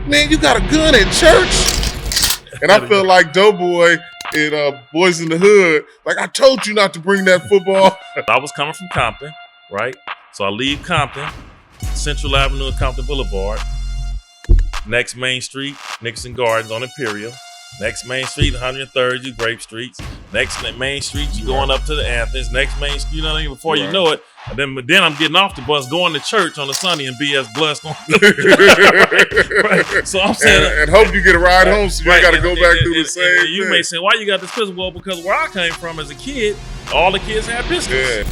man, you got a gun at church? And I felt like Doughboy in Boys in the Hood. Like, I told you not to bring that football. I was coming from Compton, right? So I leave Compton, Central Avenue and Compton Boulevard. Next main street, Nixon Gardens on Imperial. Next main street, 103rd, you Grape Streets. Next main street, you going up to the Anthony's. Next main street, you know what I mean? Before you know it, and then I'm getting off the bus, going to church on a Sunday, and BS Blessed on. Right. So I'm saying, and hope you get a ride home, so you got to go back through the same thing. You may say, why you got this pistol? Well, because where I came from as a kid, all the kids had pistols. Yeah.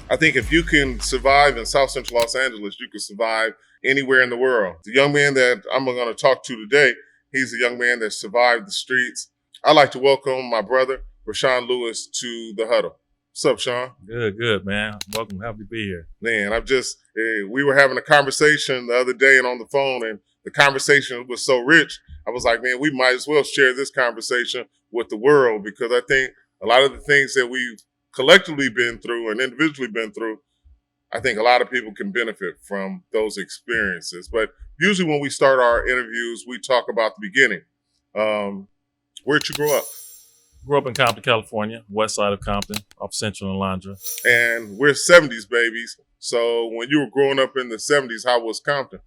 I think if you can survive in South Central Los Angeles, you can survive anywhere in the world. The young man that I'm going to talk to today, he's a young man that survived the streets. I'd like to welcome my brother, Rashawn Lewis, to the huddle. What's up, Sean? Good, man. Welcome. Happy to be here. Man, we were having a conversation the other day and on the phone, and the conversation was so rich. I was like, man, we might as well share this conversation with the world, because I think a lot of the things that we've collectively been through and individually been through, I think a lot of people can benefit from those experiences. But usually when we start our interviews, we talk about the beginning. Where'd you grow up? Grew up in Compton, California, west side of Compton, off Central and Alondra. And we're 70s babies. So when you were growing up in the 70s, how was Compton?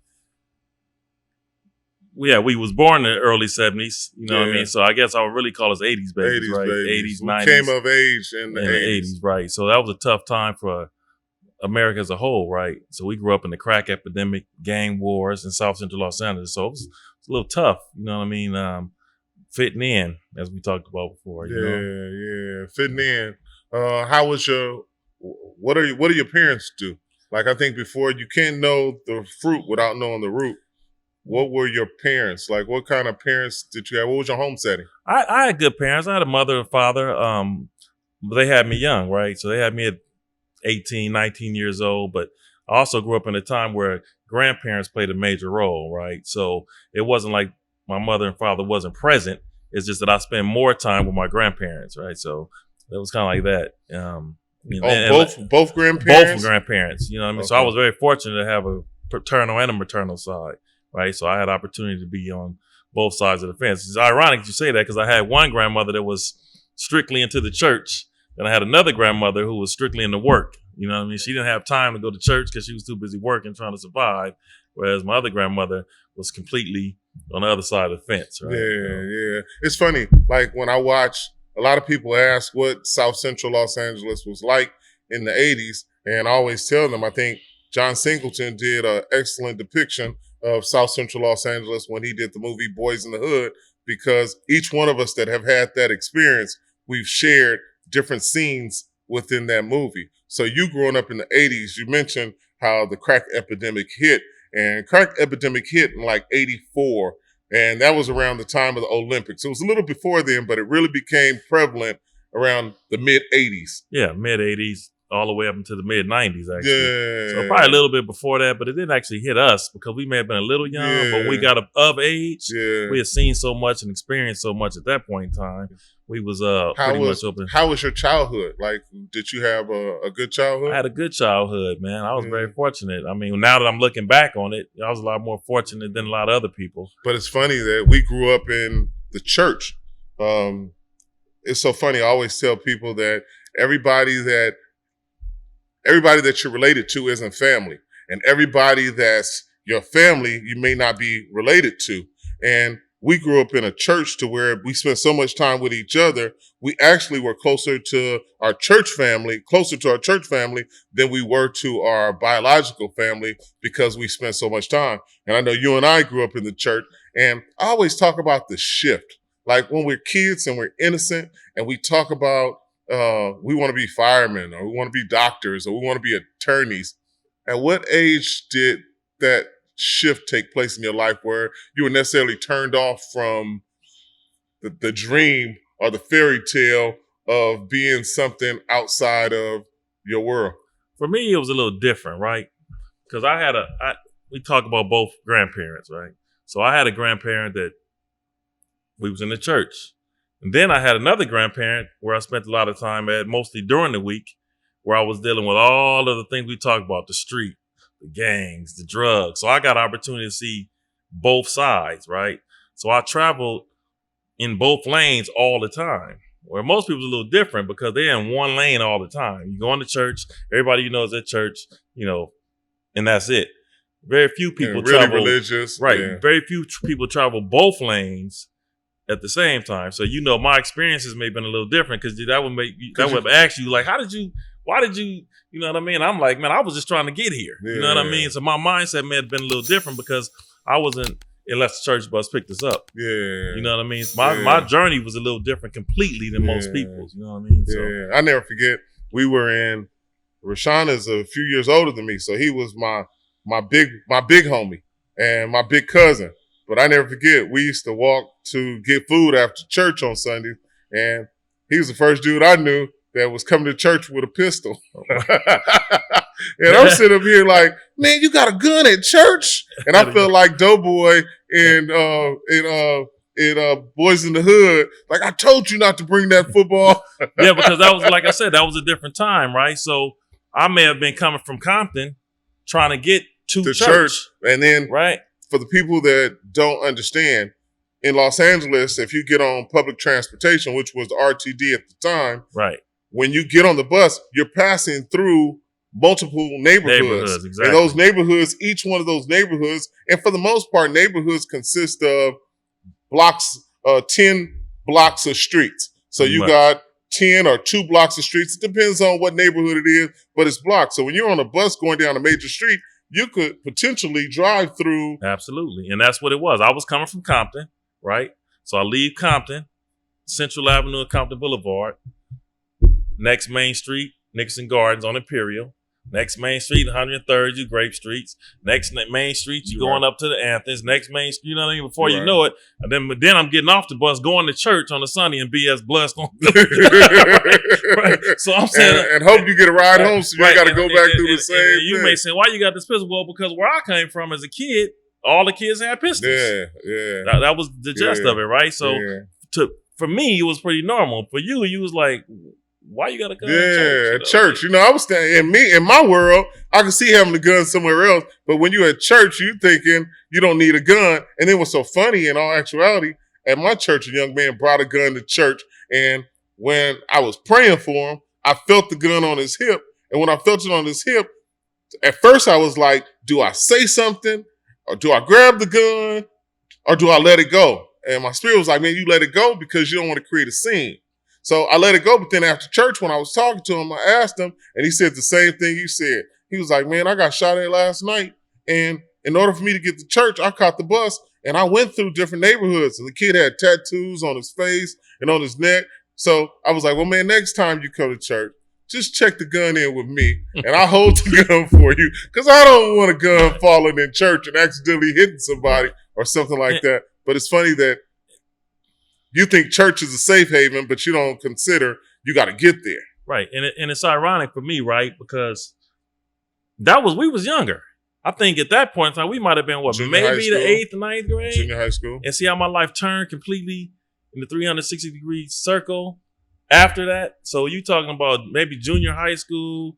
Yeah, we was born in the early 70s, you know what I mean? So I guess I would really call us 80s babies, 80s right? Babies. 80s, 90s. We came of age in the 80s. Right. So that was a tough time for America as a whole, right? So we grew up in the crack epidemic, gang wars in South Central Los Angeles. So it was a little tough, you know what I mean? Fitting in, as we talked about before. Yeah, fitting in. How was what do your parents do? Like, I think before, you can't know the fruit without knowing the root. What were your parents? Like, what kind of parents did you have? What was your home setting? I had good parents. I had a mother and father, but they had me young, right? So they had me at 18, 19 years old, but I also grew up in a time where grandparents played a major role, right? So it wasn't like my mother and father wasn't present. It's just that I spent more time with my grandparents, right? So it was kind of like that. Both grandparents? Both grandparents, you know what I mean? Okay. So I was very fortunate to have a paternal and a maternal side, right? So I had opportunity to be on both sides of the fence. It's ironic you say that, because I had one grandmother that was strictly into the church, and I had another grandmother who was strictly into work. You know what I mean? She didn't have time to go to church because she was too busy working, trying to survive, whereas my other grandmother was completely on the other side of the fence, right? Yeah. It's funny, like when I watch, a lot of people ask what South Central Los Angeles was like in the 80s, and I always tell them, I think John Singleton did an excellent depiction of South Central Los Angeles when he did the movie Boys in the Hood, because each one of us that have had that experience, we've shared different scenes within that movie. So you growing up in the 80s, you mentioned how the crack epidemic hit, and crack epidemic hit in like 84. And that was around the time of the Olympics. It was a little before then, but it really became prevalent around the mid 80s. Yeah, mid 80s, all the way up into the mid 90s, actually. Yeah. So probably a little bit before that, but it didn't actually hit us because we may have been a little young, but we got of age. Yeah. We had seen so much and experienced so much at that point in time. We was pretty much open. How was your childhood? Like, did you have a good childhood? I had a good childhood, man. I was very fortunate. I mean, now that I'm looking back on it, I was a lot more fortunate than a lot of other people. But it's funny that we grew up in the church. It's so funny. I always tell people that everybody that you're related to isn't family. And everybody that's your family, you may not be related to. And we grew up in a church to where we spent so much time with each other. We actually were closer to our church family than we were to our biological family, because we spent so much time. And I know you and I grew up in the church, and I always talk about the shift. Like when we're kids and we're innocent and we talk about we want to be firemen, or we want to be doctors, or we want to be attorneys. At what age did that shift take place in your life where you were necessarily turned off from the dream or the fairy tale of being something outside of your world? For me, it was a little different, right? Because we talk about both grandparents, right? So I had a grandparent that we was in the church. And then I had another grandparent where I spent a lot of time at, mostly during the week, where I was dealing with all of the things we talked about, the street, the gangs, the drugs. So I got an opportunity to see both sides, right? So I traveled in both lanes all the time. Where most people's a little different because they're in one lane all the time. You go into church, everybody you know is at church, and that's it. Very few people and really travel religious, right. Yeah. Very few people travel both lanes at the same time. So my experiences may have been a little different because that would ask you like, why did you, you know what I mean? I'm like, man, I was just trying to get here. Yeah. You know what I mean? So my mindset may have been a little different because I wasn't, unless the church bus picked us up. Yeah. You know what I mean? My journey was a little different completely than most people's. You know what I mean? Yeah. I never forget. We were in. Rashawn is a few years older than me, so he was my big homie and my big cousin. But I never forget. We used to walk to get food after church on Sundays, and he was the first dude I knew that was coming to church with a pistol. And I'm sitting up here like, man, you got a gun at church? And I felt like Doughboy in Boys in the Hood. Like, I told you not to bring that football. Yeah, because that was, like I said, that was a different time, right? So I may have been coming from Compton trying to get to church. And then right. For the people that don't understand, in Los Angeles, if you get on public transportation, which was RTD at the time, right, when you get on the bus, you're passing through multiple neighborhoods. Exactly. And those neighborhoods, each one of those neighborhoods, and for the most part, neighborhoods consist of blocks, 10 blocks of streets. So you got 10 or 2 blocks of streets. It depends on what neighborhood it is, but it's blocks. So when you're on a bus going down a major street, you could potentially drive through. Absolutely. And that's what it was. I was coming from Compton, right? So I leave Compton, Central Avenue and Compton Boulevard. Next main street, Nixon Gardens on Imperial. Next main street, 103rd, you Grape Streets. Next main street, you going up to the Anthons. Next main street, you know what I mean? Before you know it. And then I'm getting off the bus, going to church on a Sunday and BS blessed on. Right. So I'm saying. And hope you get a ride home so you ain't got to go back through the same thing. You may say, why you got this pistol? Well, because where I came from as a kid, all the kids had pistols. Yeah. That was the gist of it, right? So for me, it was pretty normal. For you, you was like, why you got a gun at church? I was standing in my world, I could see having a gun somewhere else. But when you're at church, you thinking you don't need a gun. And it was so funny in all actuality, at my church, a young man brought a gun to church. And when I was praying for him, I felt the gun on his hip. And when I felt it on his hip, at first I was like, do I say something? Or do I grab the gun? Or do I let it go? And my spirit was like, man, you let it go because you don't want to create a scene. So I let it go, but then after church, when I was talking to him, I asked him, and he said the same thing you said. He was like, man, I got shot at last night, and in order for me to get to church, I caught the bus, and I went through different neighborhoods, and the kid had tattoos on his face and on his neck. So I was like, well, man, next time you come to church, just check the gun in with me, and I'll hold the gun for you, because I don't want a gun falling in church and accidentally hitting somebody or something like that. But it's funny that you think church is a safe haven, but you don't consider you got to get there. Right. And it's ironic for me, right? Because we was younger. I think at that point in time, we might have been maybe the 8th or 9th grade. Junior high school. And see how my life turned completely in the 360-degree circle after that. So you talking about maybe junior high school,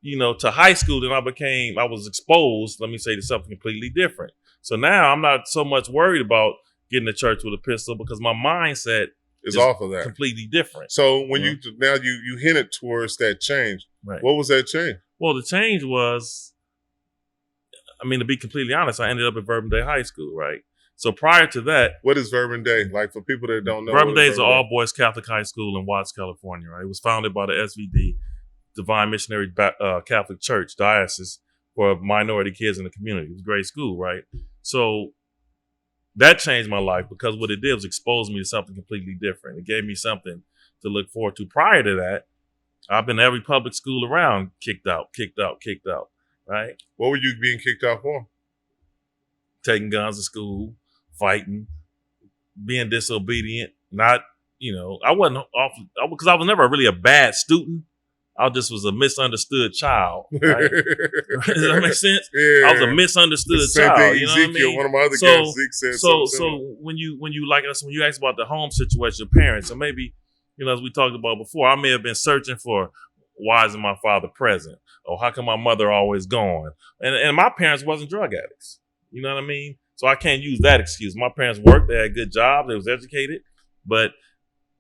to high school, then I was exposed, let me say, to something completely different. So now I'm not so much worried about getting to church with a pistol because my mindset is off of that, completely different. So when you hinted towards that change, right? What was that change? Well, the change was, to be completely honest, I ended up at Bourbon Day High School, right? So prior to that, what is Bourbon Day? Like for people that don't know, Bourbon Day is an all-boys Catholic high school in Watts, California, right? It was founded by the SVD, Divine Missionary Catholic Church Diocese, for minority kids in the community. It was a great school, right? So that changed my life because what it did was expose me to something completely different. It gave me something to look forward to. Prior to that, I've been to every public school around, kicked out, right? What were you being kicked out for? Taking guns to school, fighting, being disobedient, not, I wasn't off, because I was never really a bad student. I just was a misunderstood child. Right? Does that make sense? Yeah. I was a misunderstood child. You know what I mean? One of my other guys, Zeke said so when you asked about the home situation, your parents, or maybe, as we talked about before, I may have been searching for why isn't my father present, or how come my mother always gone? And my parents wasn't drug addicts. You know what I mean? So I can't use that excuse. My parents worked, they had good jobs, they was educated. But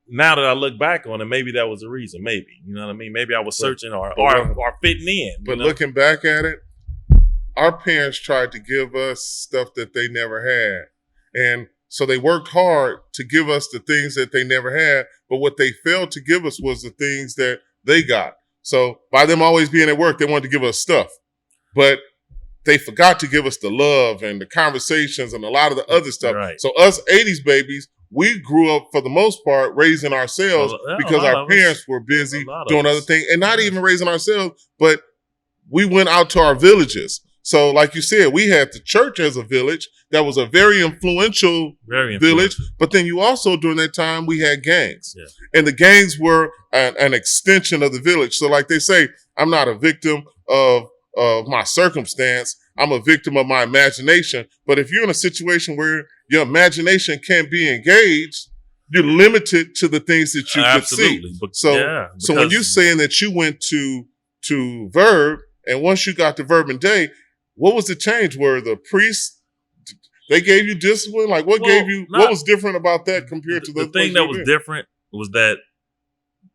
now that I look back on it, maybe that was the reason. Maybe. You know what I mean? Maybe I was searching or fitting in. But looking back at it, our parents tried to give us stuff that they never had. And so they worked hard to give us the things that they never had, but what they failed to give us was the things that they got. So by them always being at work, they wanted to give us stuff. But they forgot to give us the love and the conversations and a lot of the other stuff. Right. So us 80s babies, we grew up for the most part raising ourselves because our parents were busy doing other things, and not even raising ourselves, but we went out to our villages. So like you said, we had the church as a village that was a very influential village, but then you also during that time we had gangs. Yeah. And the gangs were an extension of the village. So like they say, I'm not a victim of my circumstance, I'm a victim of my imagination. But if you're in a situation where your imagination can't be engaged, you're limited to the things that you could see. So when you're saying that you went to Verb, and once you got to Verb and Day, what was the change? Were the priests, they gave you discipline? Like what was different about that compared to the thing that was different was that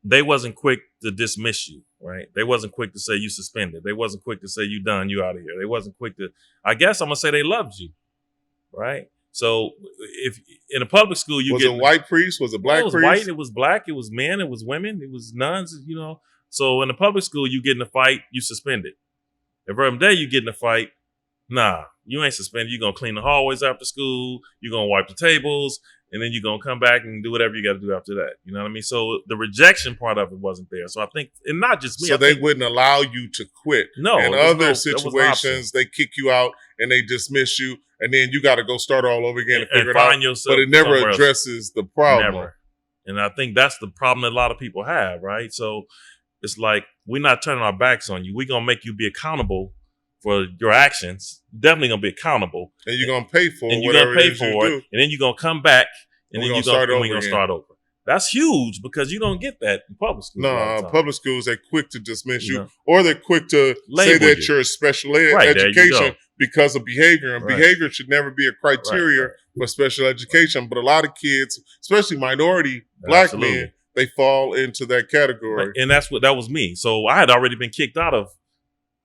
they wasn't quick to dismiss you, right? They wasn't quick to say you suspended. They wasn't quick to say you done, you out of here. They wasn't quick to, I guess I'm going to say they loved you, right? So if in a public school, was it white priest? Was it black priest? It was white, it was black, it was men, it was women, it was nuns, you know. So in a public school, you get in a fight, you suspended. At Verb Day, you get in a fight, nah, you ain't suspended. You're going to clean the hallways after school. You're going to wipe the tables. And then you're going to come back and do whatever you got to do after that. You know what I mean? So the rejection part of it wasn't there. So I think, and not just me. So they wouldn't allow you to quit. No. In other situations, they kick you out and they dismiss you. And then you got to go start all over again and figure it out. But it never addresses the problem. Never. And I think that's the problem that a lot of people have, right? So it's like, we're not turning our backs on you. We're going to make you be accountable for your actions. Definitely going to be accountable. And you're going to pay for whatever it is you do. And then you're going to come back and then you're going to start over. That's huge because you don't get that in public schools. No, public schools, they're quick to dismiss you or they're quick to say that you're a special education because of behavior. And behavior should never be a criteria for special education. But a lot of kids, especially minority black men, they fall into that category. And that was me. So I had already been kicked out of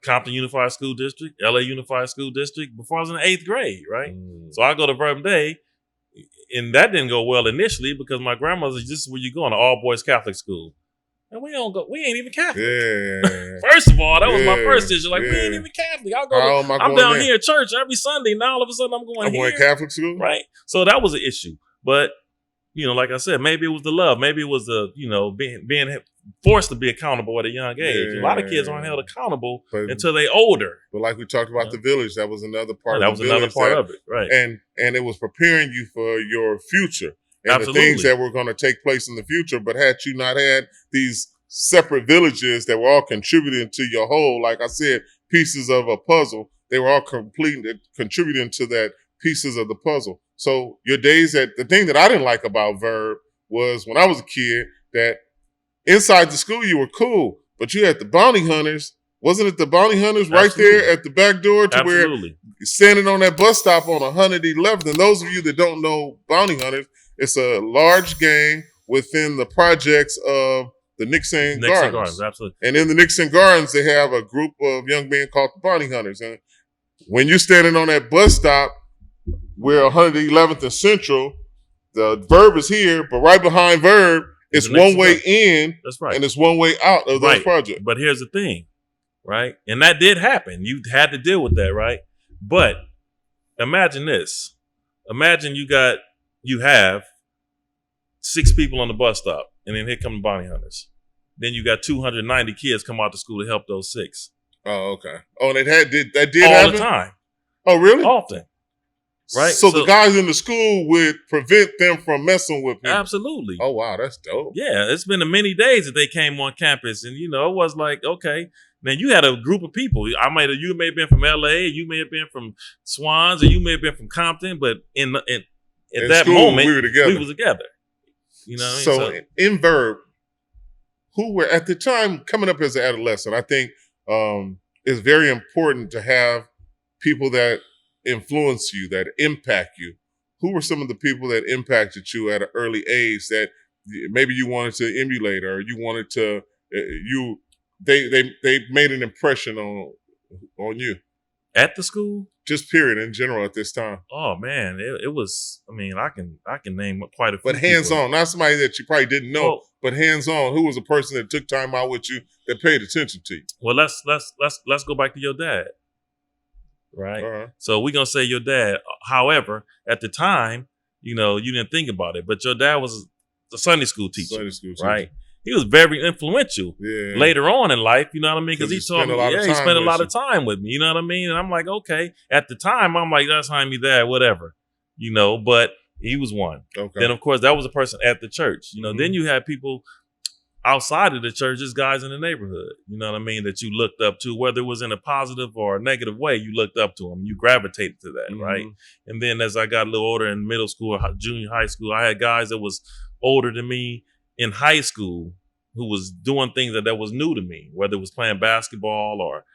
Compton Unified School District, LA Unified School District before I was in the 8th grade, right? So I go to Verb Day, and that didn't go well initially because my grandmother said, this is where you go, to all boys Catholic school. And we ain't even Catholic. Yeah. First of all, that was my first issue. Like, we ain't even Catholic. I'm down here at church every Sunday. Now all of a sudden I'm going here. Catholic school? Right. So that was an issue. But, you know, like I said, maybe it was the love. Maybe it was the, you know, being forced to be accountable at a young age. A lot of kids aren't held accountable until they older. But like we talked about the village, that was another part of it, right. And it was preparing you for your future and the things that were going to take place in the future. But had you not had these separate villages that were all contributing to your whole, like I said, pieces of a puzzle, they were all contributing to that pieces of the puzzle. So your days the thing that I didn't like about Verb was when I was a kid that inside the school you were cool, but you had the bounty hunters. Wasn't it the bounty hunters right there at the back door to where standing on that bus stop on 111th? And those of you that don't know bounty hunters, it's a large gang within the projects of the Nixon Gardens. Absolutely. And in the Nixon Gardens, they have a group of young men called the bounty hunters. And when you're standing on that bus stop, where 111th and Central, the Verb is here, but right behind Verb, it's one way in, and it's one way out of those projects. But here's the thing, right? And that did happen. You had to deal with that, right? But imagine this. Imagine you have 6 people on the bus stop, and then here come the bounty hunters. Then you got 290 kids come out to school to help those 6. Oh, okay. Oh, and that did all happen? the time. Oh, really? Often. Right. So the guys in the school would prevent them from messing with people. Absolutely. Oh, wow. That's dope. Yeah. It's been many days that they came on campus and, you know, it was like, okay, man, you had a group of people. You may have been from LA, you may have been from Swans, or you may have been from Compton, but at that school, moment, we were together. You know what I mean? So in Verb, who were at the time coming up as an adolescent, I think it's very important to have people that influence you, that impact you? Who were some of the people that impacted you at an early age that maybe you wanted to emulate, or you wanted to they made an impression on you? At the school? Just period in general at this time. Oh man, it was. I mean, I can name quite a few. But hands people. on, not somebody that you probably didn't know, but hands on. Who was a person that took time out with you that paid attention to you? Well, let's go back to your dad, right? Uh-huh. So we're gonna say your dad. However, at the time, you didn't think about it, but your dad was a Sunday school teacher, right? He was very influential later on in life, you know what I mean? Because he taught me, he spent a lot of time with me, you know what I mean? And I'm like, okay. At the time, I'm like, that's how me dad, whatever, but he was one. Okay. Then, of course, that was a person at the church. Then you had people outside of the church, just guys in the neighborhood, you know what I mean, that you looked up to, whether it was in a positive or a negative way, you looked up to them. You gravitated to that, right? And then as I got a little older in middle school, junior high school, I had guys that was older than me in high school who was doing things that was new to me, whether it was playing basketball or,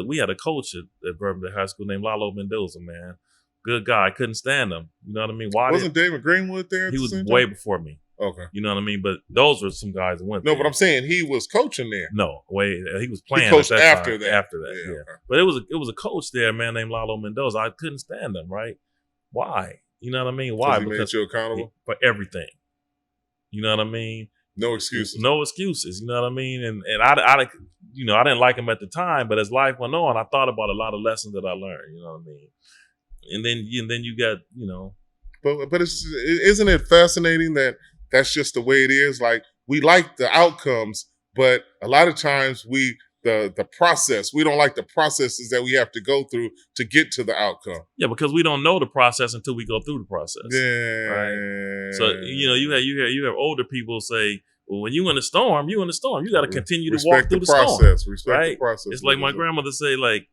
we had a coach at Bourbon High School named Lalo Mendoza, man. Good guy. I couldn't stand him. You know what I mean? Wasn't David Greenwood there? He was way before me. Okay. You know what I mean? But those were some guys that went there. No, but I'm saying he was coaching there. No, he was playing. He coached after that. Yeah. Okay. But it was a coach there, a man named Lalo Mendoza. I couldn't stand him, right? Why? You know what I mean? Why? Because he made you accountable? For everything. You know what I mean? No excuses. No excuses. You know what I mean? And I didn't like him at the time, but as life went on, I thought about a lot of lessons that I learned. You know what I mean? And then you got, But isn't it fascinating that that's just the way it is? Like, we like the outcomes, but a lot of times the process, we don't like the processes that we have to go through to get to the outcome. Yeah, because we don't know the process until we go through the process. Yeah. Right. So you have older people say, well, when you in a storm, you in a storm. You got to continue to walk through the storm. Respect the process. It's like my grandmother say, like,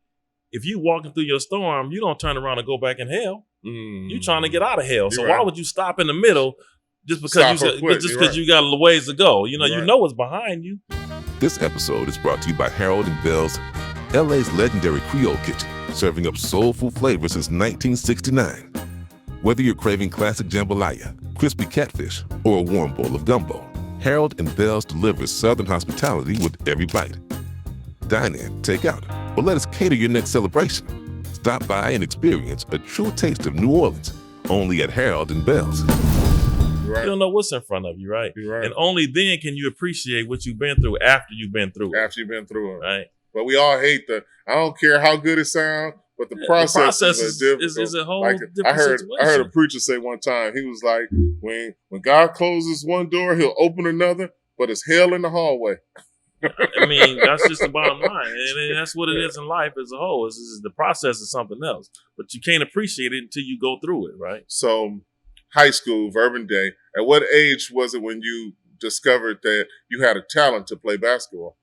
if you walking through your storm, you don't turn around and go back in hell. You trying to get out of hell. So why would you stop in the middle just because you got a ways to go? You know what's behind you. This episode is brought to you by Harold and Belle's, LA's legendary Creole kitchen, serving up soulful flavors since 1969. Whether you're craving classic jambalaya, crispy catfish, or a warm bowl of gumbo, Harold and Belle's delivers Southern hospitality with every bite. Dine in, take out, or let us cater your next celebration. Stop by and experience a true taste of New Orleans, only at Harold and Belle's. Right. You don't know what's in front of you, right? You're right. And only then can you appreciate what you've been through after you've been through it. After you've been through it. Right. But we all hate I don't care how good it sounds, but the process is a whole different situation. I heard a preacher say one time, he was like, when God closes one door, he'll open another, but it's hell in the hallway. I mean, that's just the bottom line. And that's what it is in life as a whole. The process is something else. But you can't appreciate it until you go through it, right? So, high school, Bourbon Day, at what age was it when you discovered that you had a talent to play basketball?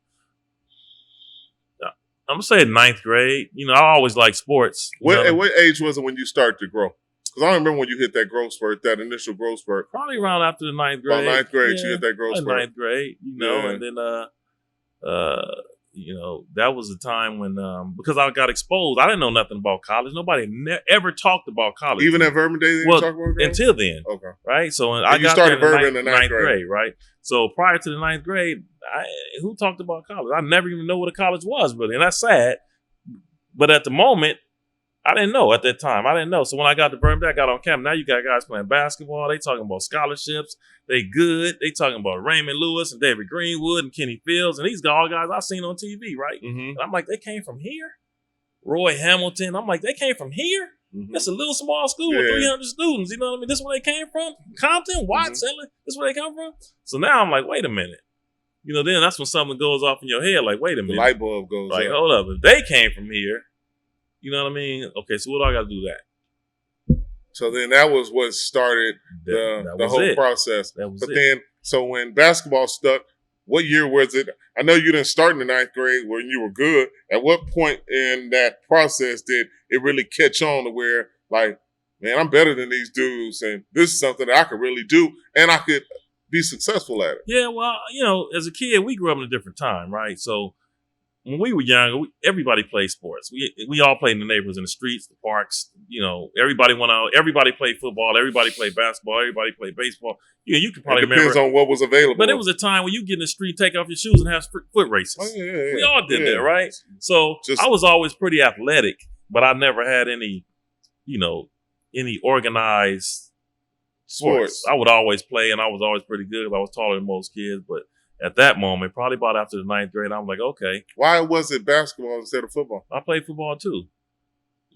I'm going to say 9th grade. I always liked sports. At what age was it when you started to grow? Because I remember when you hit that growth spurt, that initial growth spurt. Probably around after the 9th grade. About 9th grade, you hit that growth spurt. 9th grade, and then that was the time when because I got exposed. I didn't know nothing about college. Nobody ever talked about college. Even at Bourbon Day, they didn't talk about it? Until then. Okay. Right? So I got started Bourbon in the 9th grade, right? So prior to the 9th grade, who talked about college? I never even know what a college was, really, and that's sad. But at the moment, I didn't know at that time. I didn't know. So when I got to Bourbon Day, I got on campus. Now you got guys playing basketball. They talking about scholarships. They good. They talking about Raymond Lewis and David Greenwood and Kenny Fields. And these all guys I've seen on TV, right? Mm-hmm. And I'm like, they came from here? Roy Hamilton. I'm like, they came from here? Mm-hmm. That's a little small school with 300 students. You know what I mean? This is where they came from? Compton? Watts? Mm-hmm. This is where they come from? So now I'm like, wait a minute. Then that's when something goes off in your head. Like, wait a minute. The light bulb goes like, up. Hold up. If they came from here, you know what I mean? Okay, so what do I got to do that? So then that was what started the whole process. So when basketball stuck, what year was it? I know you didn't start in the 9th grade when you were good. At what point in that process did it really catch on to where, like, man, I'm better than these dudes, and this is something that I could really do, and I could be successful at it? Yeah, well, as a kid, we grew up in a different time, right? So when we were younger, everybody played sports. We all played in the neighborhoods, in the streets, the parks. Everybody went out. Everybody played football. Everybody played basketball. Everybody played baseball. You could probably depends remember. on what was available. But it was a time when you get in the street, take off your shoes, and have foot races. Oh, yeah. We all did that, right? So I was always pretty athletic, but I never had any organized sports. I would always play, and I was always pretty good. I was taller than most kids, but at that moment, probably about after the 9th grade, I'm like, okay. Why was it basketball instead of football? I played football too.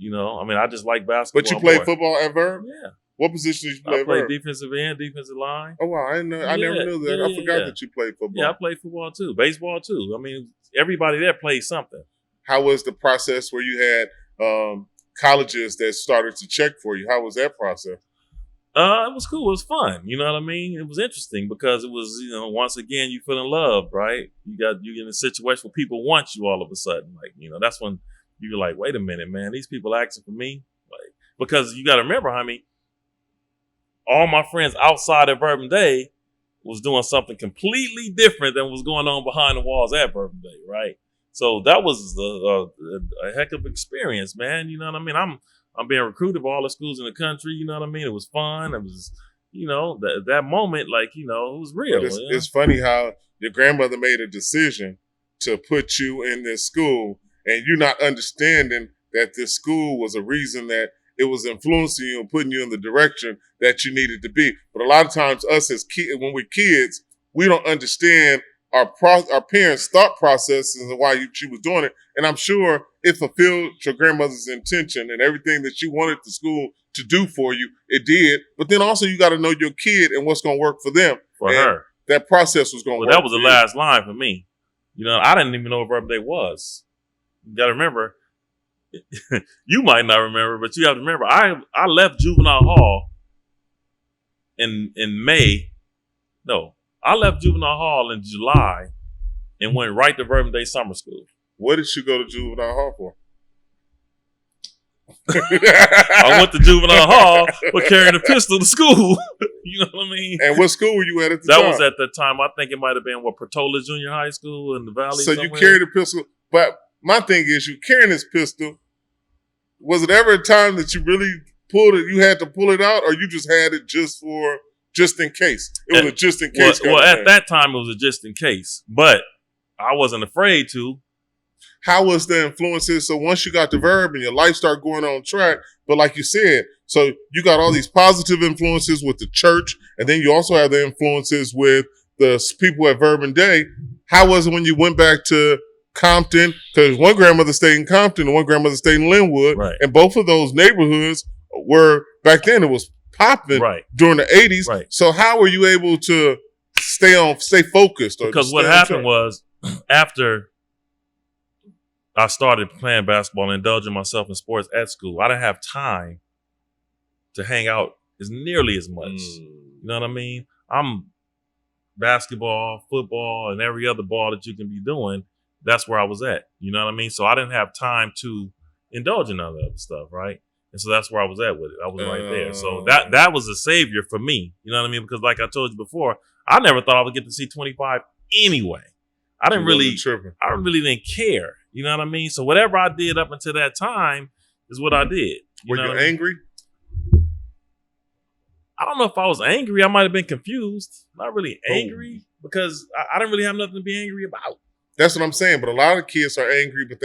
I just like basketball. But you played football at Verb? Yeah. What position did you play I at played Verb? defensive end, defensive line. Oh, wow. I never knew that. I forgot that you played football. Yeah, I played football too. Baseball too. Everybody there played something. How was the process where you had colleges that started to check for you? How was that process? It was cool. It was fun. You know what I mean? It was interesting because it was, once again, you feel in love, right? You get in a situation where people want you all of a sudden. Like, that's when you're like, wait a minute, man, these people asking for me. Like, because you got to remember, all my friends outside of Bourbon Day was doing something completely different than was going on behind the walls at Bourbon Day, right? So that was a heck of an experience, man. You know what I mean? I'm being recruited by all the schools in the country. You know what I mean? It was fun. It was, that moment, like, it was real. It's funny how your grandmother made a decision to put you in this school, and you're not understanding that this school was a reason that it was influencing you and putting you in the direction that you needed to be. But a lot of times, us as kids, when we're kids, we don't understand our parents' thought processes and why she was doing it. And I'm sure it fulfilled your grandmother's intention and everything that you wanted the school to do for you, it did. But then also you got to know your kid and what's going to work for them. For her. That process was going to work. That was the last line for me. I didn't even know what Bourbon Day was. You got to remember, you might not remember, but you have to remember, I left juvenile hall in May. No, I left juvenile hall in July and went right to Bourbon Day summer school. What did you go to juvenile hall for? I went to juvenile hall for carrying a pistol to school. You know what I mean? And what school were you at the time? That was at the time. I think it might have been Portola Junior High School in the Valley. So somewhere. You carried a pistol. But my thing is, you carrying this pistol, was it ever a time that you really pulled it, you had to pull it out, or you just had it just in case? It was a just in case. Well, at that time, it was a just in case. But I wasn't afraid to. How was the influences? So once you got the Verb and your life started going on track, but like you said, so you got all these positive influences with the church, and then you also have the influences with the people at Bourbon Day. How was it when you went back to Compton? Because one grandmother stayed in Compton and one grandmother stayed in Linwood, right. And both of those neighborhoods were, back then it was popping, right. During the 80s. Right. So how were you able to stay focused? Because what happened was, after I started playing basketball and indulging myself in sports at school, I didn't have time to hang out nearly as much. You know what I mean? I'm basketball, football, and every other ball that you can be doing. That's where I was at. You know what I mean? So I didn't have time to indulge in all the other stuff, right? And so that's where I was at with it. I was right there. So that was a savior for me. You know what I mean? Because like I told you before, I never thought I would get to see 25 anyway. I really didn't care. You know what I mean? So whatever I did up until that time is what I did. Were you angry? I don't know if I was angry. I might have been confused. Not really angry because I didn't really have nothing to be angry about. That's what I'm saying. But a lot of kids are angry, but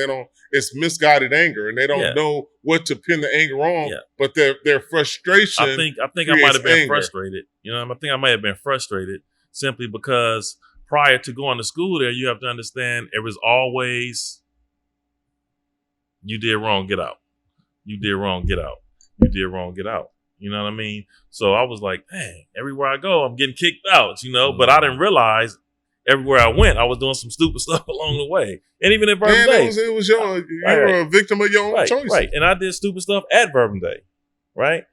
it's misguided anger, and they don't know what to pin the anger on. Yeah. But their frustration. I think I might have been frustrated. You know, I think I might have been frustrated simply because prior to going to school there, you have to understand it was always, you did wrong, get out. You did wrong, get out. You did wrong, get out. You know what I mean? So I was like, dang, everywhere I go, I'm getting kicked out, but I didn't realize everywhere I went, I was doing some stupid stuff along the way. And even at Bourbon Day. You were a victim of your own choices. Right. And I did stupid stuff at Bourbon Day, right?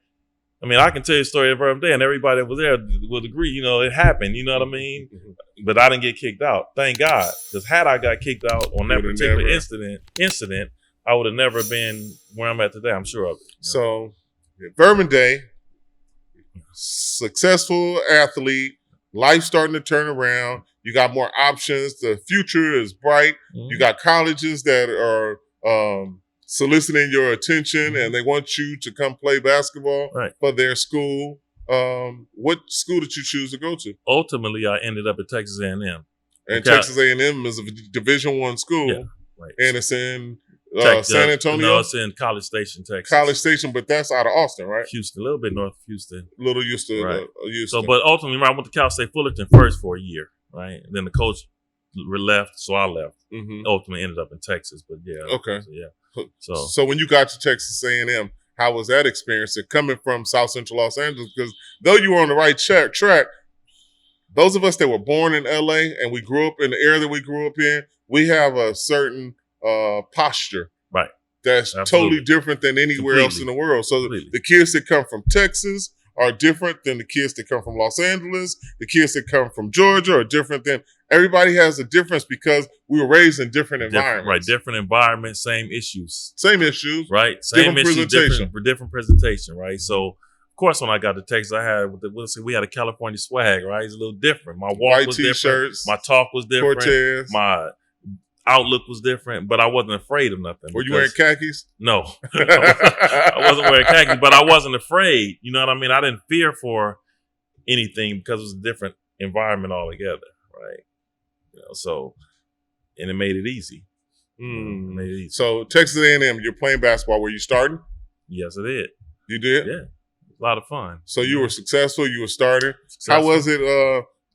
I mean, I can tell you a story at Bourbon Day, and everybody that was there would agree, it happened, you know what I mean? Mm-hmm. But I didn't get kicked out. Thank God. Because had I got kicked out on that particular incident, I would have never been where I'm at today, I'm sure of it. So, Bourbon Day, successful athlete, life starting to turn around. You got more options. The future is bright. You got colleges that are soliciting your attention and they want you to come play basketball for their school. What school did you choose to go to? Ultimately, I ended up at Texas A&M. And Texas A&M is a Division I school. Yeah, right. And it's in San Antonio? No, it's in College Station, Texas. College Station, but that's out of Austin, right? Houston, a little bit north of Houston. A little used to right. Houston. So, but ultimately, I went to Cal State Fullerton first for a year, right? And then the coach left, so I left. Ultimately ended up in Texas, but yeah. Okay. So when you got to Texas A&M, how was that experience? And coming from South Central Los Angeles, because though you were on the right track, those of us that were born in LA and we grew up in the area that we grew up in, we have a certain posture. Right. That's totally different than anywhere else in the world. So the kids that come from Texas are different than the kids that come from Los Angeles. The kids that come from Georgia are different than everybody has a difference because we were raised in different environments. Right. Different environments, same issues. Same issues. Right. Same issues, different presentation. Right. So of course, when I got to Texas, I had we had a California swag, right? It's a little different. My walk was different. My talk was different. Cortez. My outlook was different, but I wasn't afraid of nothing. Were you wearing khakis? No. I wasn't wearing khakis, but I wasn't afraid. You know what I mean? I didn't fear for anything because it was a different environment altogether, right? You know, so, and it made it easy. So Texas A&M, you're playing basketball. Were you starting? Yes, I did. You did? Yeah. A lot of fun. So you were successful. You were starting. How was it?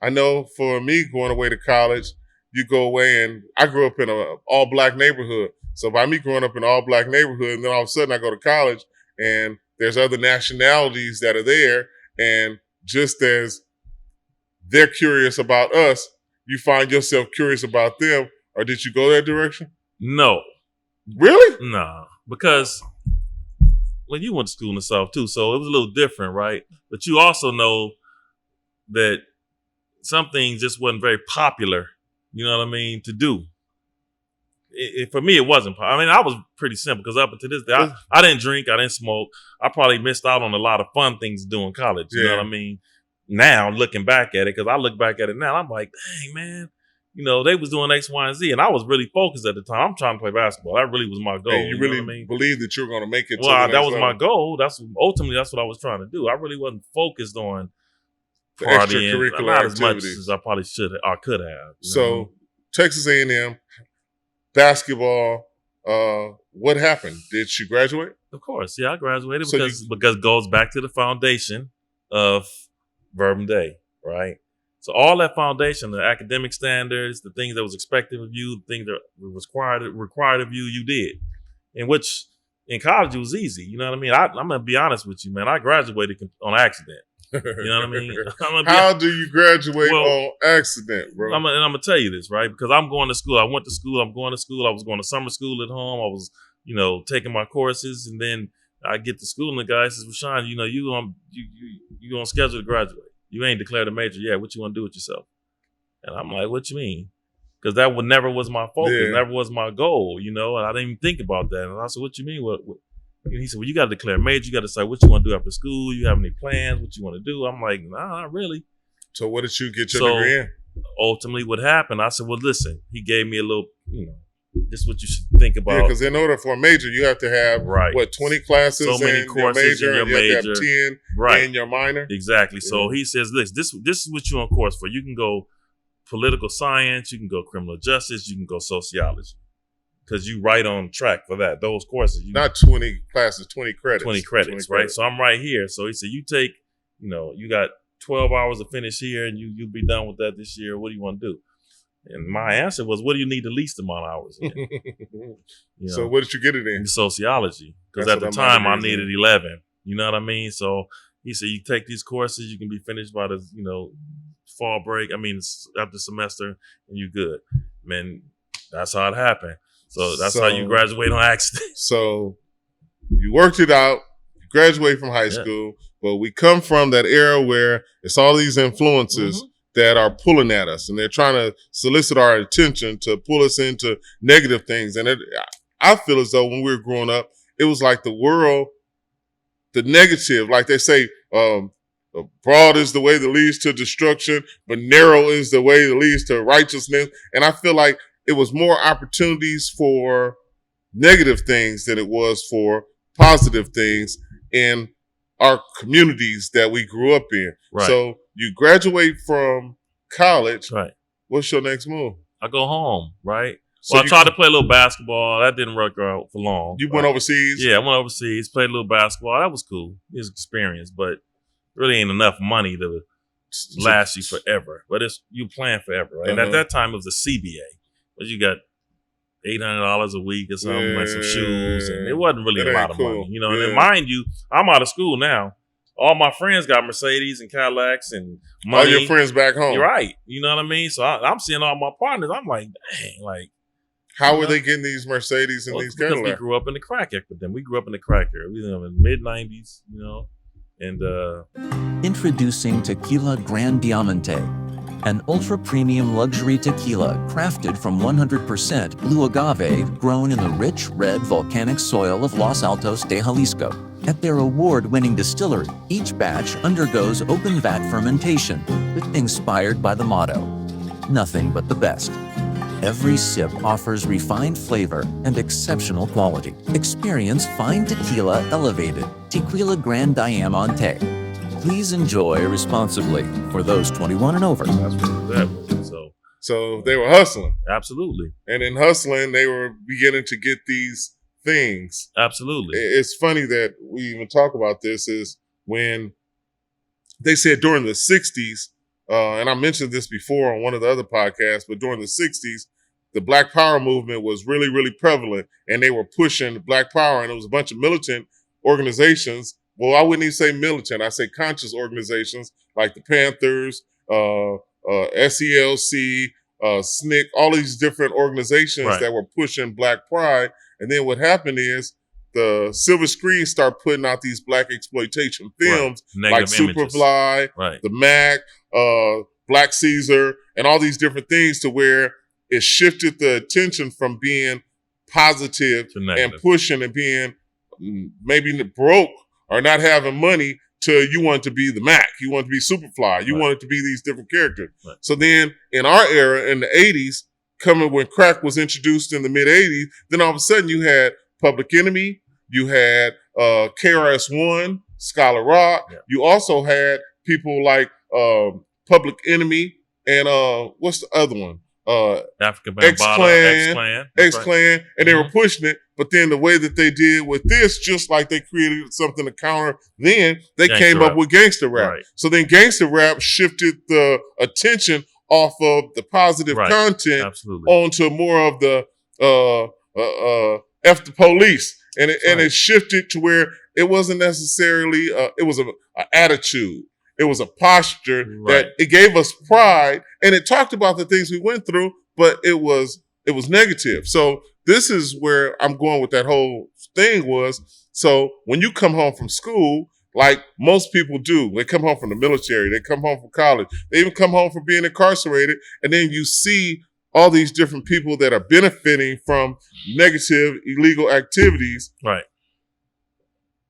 I know for me going away to college, you go away, and I grew up in an all-black neighborhood. So by me growing up in an all-black neighborhood, and then all of a sudden I go to college, and there's other nationalities that are there, and just as they're curious about us, you find yourself curious about them, or did you go that direction? No. Really? No, because you went to school in the South too, so it was a little different, right? But you also know that some things just wasn't very popular. You know what I mean? To do. For me, it wasn't. I mean, I was pretty simple because up until this day, I didn't drink, I didn't smoke. I probably missed out on a lot of fun things to do in college. You know what I mean? Now, looking back at it, because I look back at it now, I'm like, dang, man, you know, they was doing X, Y, and Z, and I was really focused at the time. I'm trying to play basketball. That really was my goal. And you really believed that you were going to make it. Well, that was my goal. Ultimately that's what I was trying to do. I really wasn't focused on partying, not as much as I probably should or could have. So Texas A&M basketball. What happened? Did she graduate? Of course, yeah, I graduated because it goes back to the foundation of Verbum Day, right? So all that foundation, the academic standards, the things that was expected of you, the things that was required of you, you did. In which in college it was easy. You know what I mean? I'm gonna be honest with you, man. I graduated on accident. You know what I mean? How do you graduate on accident, bro? I'm gonna tell you this, right? Because I'm going to school. I went to school. I'm going to school. I was going to summer school at home. I was, taking my courses, and then I get to school, and the guy says, "Rashawn, you on schedule to graduate. You ain't declared a major yet. What you want to do with yourself?" And I'm like, "What you mean?" Because that never was my focus. Never was my goal. And I didn't even think about that. And I said, "What you mean? What?" And he said, "Well, you got to declare a major. You got to decide what you want to do after school. You have any plans? What you want to do?" I'm like, "Nah, not really." So what did you get your degree in? Ultimately, what happened? I said, "Well, listen." He gave me a little, this is what you should think about. Yeah, because in order for a major, you have to have 20 classes, so many courses in your major, you have to have 10 in your minor. Exactly. Yeah. So he says, "This is what you're on course for. You can go political science, you can go criminal justice, you can go sociology." Because you right on track for that. Those courses. Not 20 classes, 20 credits. 20 credits, right? So I'm right here. So he said, you take, you got 12 hours to finish here and you'll be done with that this year. What do you want to do? And my answer was, what do you need the least amount of hours in? So what did you get it in? Sociology. Because at the time I needed 11. You know what I mean? So he said, you take these courses, you can be finished by the, fall break. After semester, and you're good. Man, that's how it happened. So that's how you graduate on accident. So you worked it out, you graduate from high school, but we come from that era where it's all these influences that are pulling at us, and they're trying to solicit our attention to pull us into negative things. And I feel as though when we were growing up, it was like the world, the negative, like they say, broad is the way that leads to destruction, but narrow is the way that leads to righteousness. And I feel like it was more opportunities for negative things than it was for positive things in our communities that we grew up in. Right. So you graduate from college. Right. What's your next move? I go home, right? So I tried to play a little basketball. That didn't work out for long. You went overseas? Yeah, I went overseas, played a little basketball. That was cool. It was an experience, but really ain't enough money to last you forever. But you playing forever, right? And at that time, it was a CBA. But you got $800 a week or something, like some shoes, and it wasn't really a lot of money, you know. And then, mind you, I'm out of school now. All my friends got Mercedes and Cadillacs and money. All your friends back home. You're right. You know what I mean? So I'm seeing all my partners. I'm like, dang, like. How were they getting these Mercedes and these Cadillacs? Because we grew up in the crack epidemic. We grew up in the crack era. We live in the mid-90s, you know. And Introducing Tequila Gran Diamante, an ultra-premium luxury tequila crafted from 100% blue agave grown in the rich red volcanic soil of Los Altos de Jalisco. At their award-winning distillery, each batch undergoes open vat fermentation, inspired by the motto, nothing but the best. Every sip offers refined flavor and exceptional quality. Experience fine tequila elevated. Tequila Gran Diamante. Please enjoy responsibly for those 21 and over. that's what that was. So they were hustling. Absolutely. And in hustling, they were beginning to get these things. Absolutely. It's funny that we even talk about this is when they said during the 60s, and I mentioned this before on one of the other podcasts, but during the 60s, the Black Power movement was really, really prevalent, and they were pushing Black Power, and it was a bunch of militant organizations. Well, I wouldn't even say militant. I say conscious organizations like the Panthers, SELC, SNCC, all these different organizations that were pushing Black pride. And then what happened is the silver screen started putting out these Black exploitation films like Superfly, the Mac, Black Caesar, and all these different things to where it shifted the attention from being positive and pushing and being maybe broke or not having money to you want to be the Mac, you want to be Superfly, you wanted to be these different characters. So then in our era, in the 80s, coming when crack was introduced in the mid 80s, then all of a sudden you had Public Enemy, you had KRS-One, Scholar Rock. You also had people like Public Enemy and what's the other one? African X-Clan, and they were pushing it. But then the way that they did with this, just like they created something to counter, then they came up with gangster rap. So then gangster rap shifted the attention off of the positive content onto more of the F the police. And it shifted to where it wasn't necessarily, it was an attitude. It was a posture that it gave us pride, and it talked about the things we went through, but it was negative. So this is where I'm going with that whole thing was, so when you come home from school, like most people do, they come home from the military, they come home from college, they even come home from being incarcerated, and then you see all these different people that are benefiting from negative, illegal activities.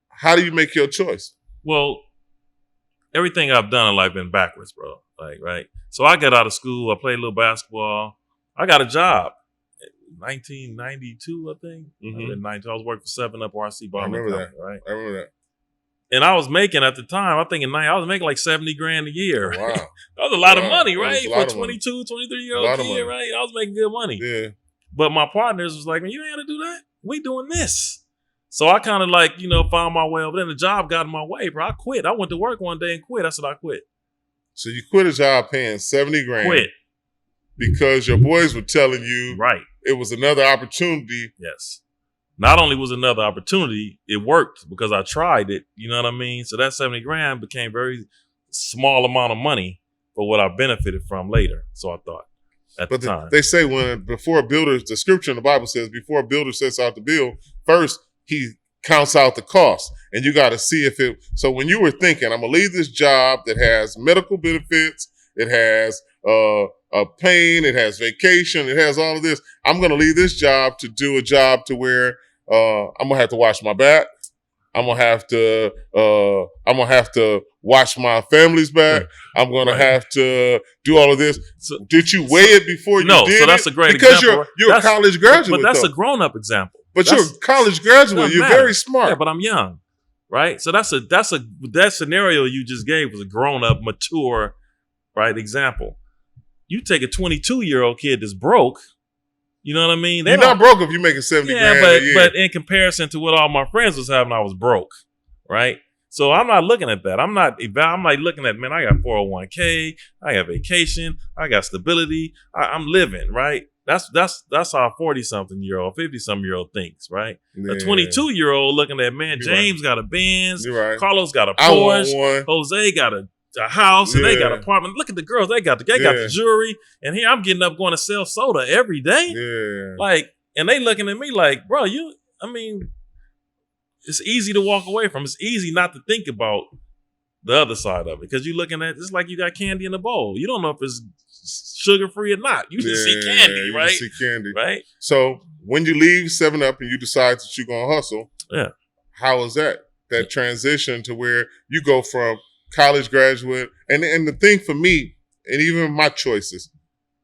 How do you make your choice? Well, everything I've done in life been backwards, bro. So I got out of school. I played a little basketball. I got a job. 1992, I think. I was working for 7-Up RC Bar. I remember that. I remember that. And I was making at the time, I was making like $70,000 a year. Wow. That was a lot of money, right? For a 22, 23-year-old kid, right? I was making good money. Yeah. But my partners was like, man, you ain't got to do that. We doing this. So I kind of found my way over there. The job got in my way, bro. I quit. I went to work one day and quit. I said, I quit. So you quit a job paying $70,000. Quit. Because your boys were telling you it was another opportunity. Yes. Not only was another opportunity, it worked because I tried it. You know what I mean? So that $70,000 became very small amount of money for what I benefited from later. So I thought at the time. They say before a builder, the scripture in the Bible says, before a builder sets out to build, first he counts out the cost. And you got to see if it, so when you were thinking, I'm going to leave this job that has medical benefits, it has pain, it has vacation, it has all of this. I'm going to leave this job to do a job to where I'm going to have to wash my back. I'm gonna have to watch my family's back. I'm gonna have to do all of this. So, did you weigh it before you did so that's it? a great because example. you're a college graduate, but that's though. a grown-up example. But you're a college graduate. You're matter. very smart. Yeah, but I'm young, right? So that scenario you just gave was a grown-up, mature, right, example. You take a 22-year-old kid that's broke. You know what I mean? You're not broke if you're making 70 grand a year. But in comparison to what all my friends was having, I was broke, right? So I'm not looking at that. I'm like looking at, man, I got 401k, I got vacation, I got stability, I'm living, right? That's how a 40-something-year-old, 50-something-year-old thinks, right? Yeah. A 22-year-old looking at, man, James got a Benz, Carlos got a Porsche, Jose got a house, and they got an apartment. Look at the girls, they got the jewelry, and here I'm getting up going to sell soda every day. Yeah. Like, and they looking at me like, bro, it's easy to walk away from. It's easy not to think about the other side of it because you're looking at it's like you got candy in a bowl. You don't know if it's sugar free or not. You just see candy, right? You see candy, right? So when you leave 7-Up and you decide that you're gonna hustle, how is that transition to where you go from college graduate and the thing for me and even my choices,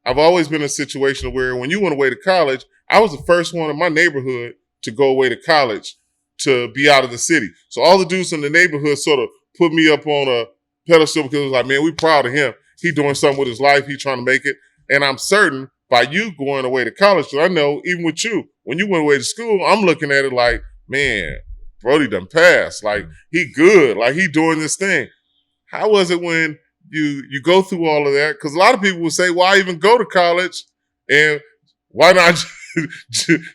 I've always been in a situation where when you went away to college, I was the first one in my neighborhood to go away to college to be out of the city. So all the dudes in the neighborhood sort of put me up on a pedestal because it was like, man, we proud of him. He doing something with his life. He trying to make it. And I'm certain by you going away to college, because I know even with you, when you went away to school, I'm looking at it like, man, Brody done passed. Like he good. Like he doing this thing. How was it when you go through all of that? Because a lot of people will say, why even go to college? And why not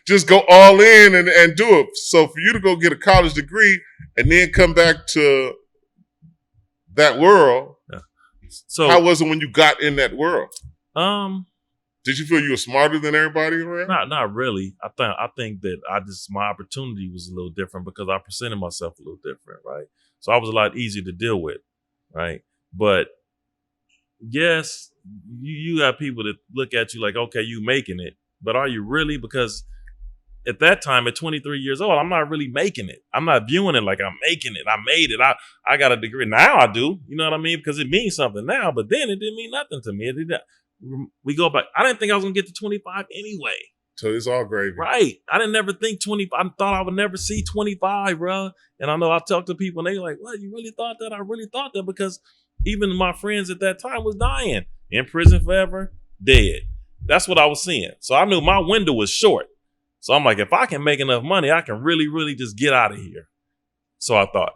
just go all in and do it? So for you to go get a college degree and then come back to that world, so how was it when you got in that world? Did you feel you were smarter than everybody around? Not really. I think that my opportunity was a little different because I presented myself a little different, right? So I was a lot easier to deal with, right? But yes, you got people that look at you like, okay, you making it, but are you really? Because at that time, at 23 years old, I'm not really making it. I'm not viewing it like I'm making it. I made it. I got a degree. Now I do. You know what I mean? Because it means something now, but then it didn't mean nothing to me. We go back. I didn't think I was going to get to 25 anyway. So it's all gravy. Right. I didn't never think 25. I thought I would never see 25, bro. And I know I talked to people and they like, what, you really thought that? I really thought that because even my friends at that time was dying. In prison forever, dead. That's what I was seeing. So I knew my window was short. So I'm like, if I can make enough money, I can really, really just get out of here. So I thought,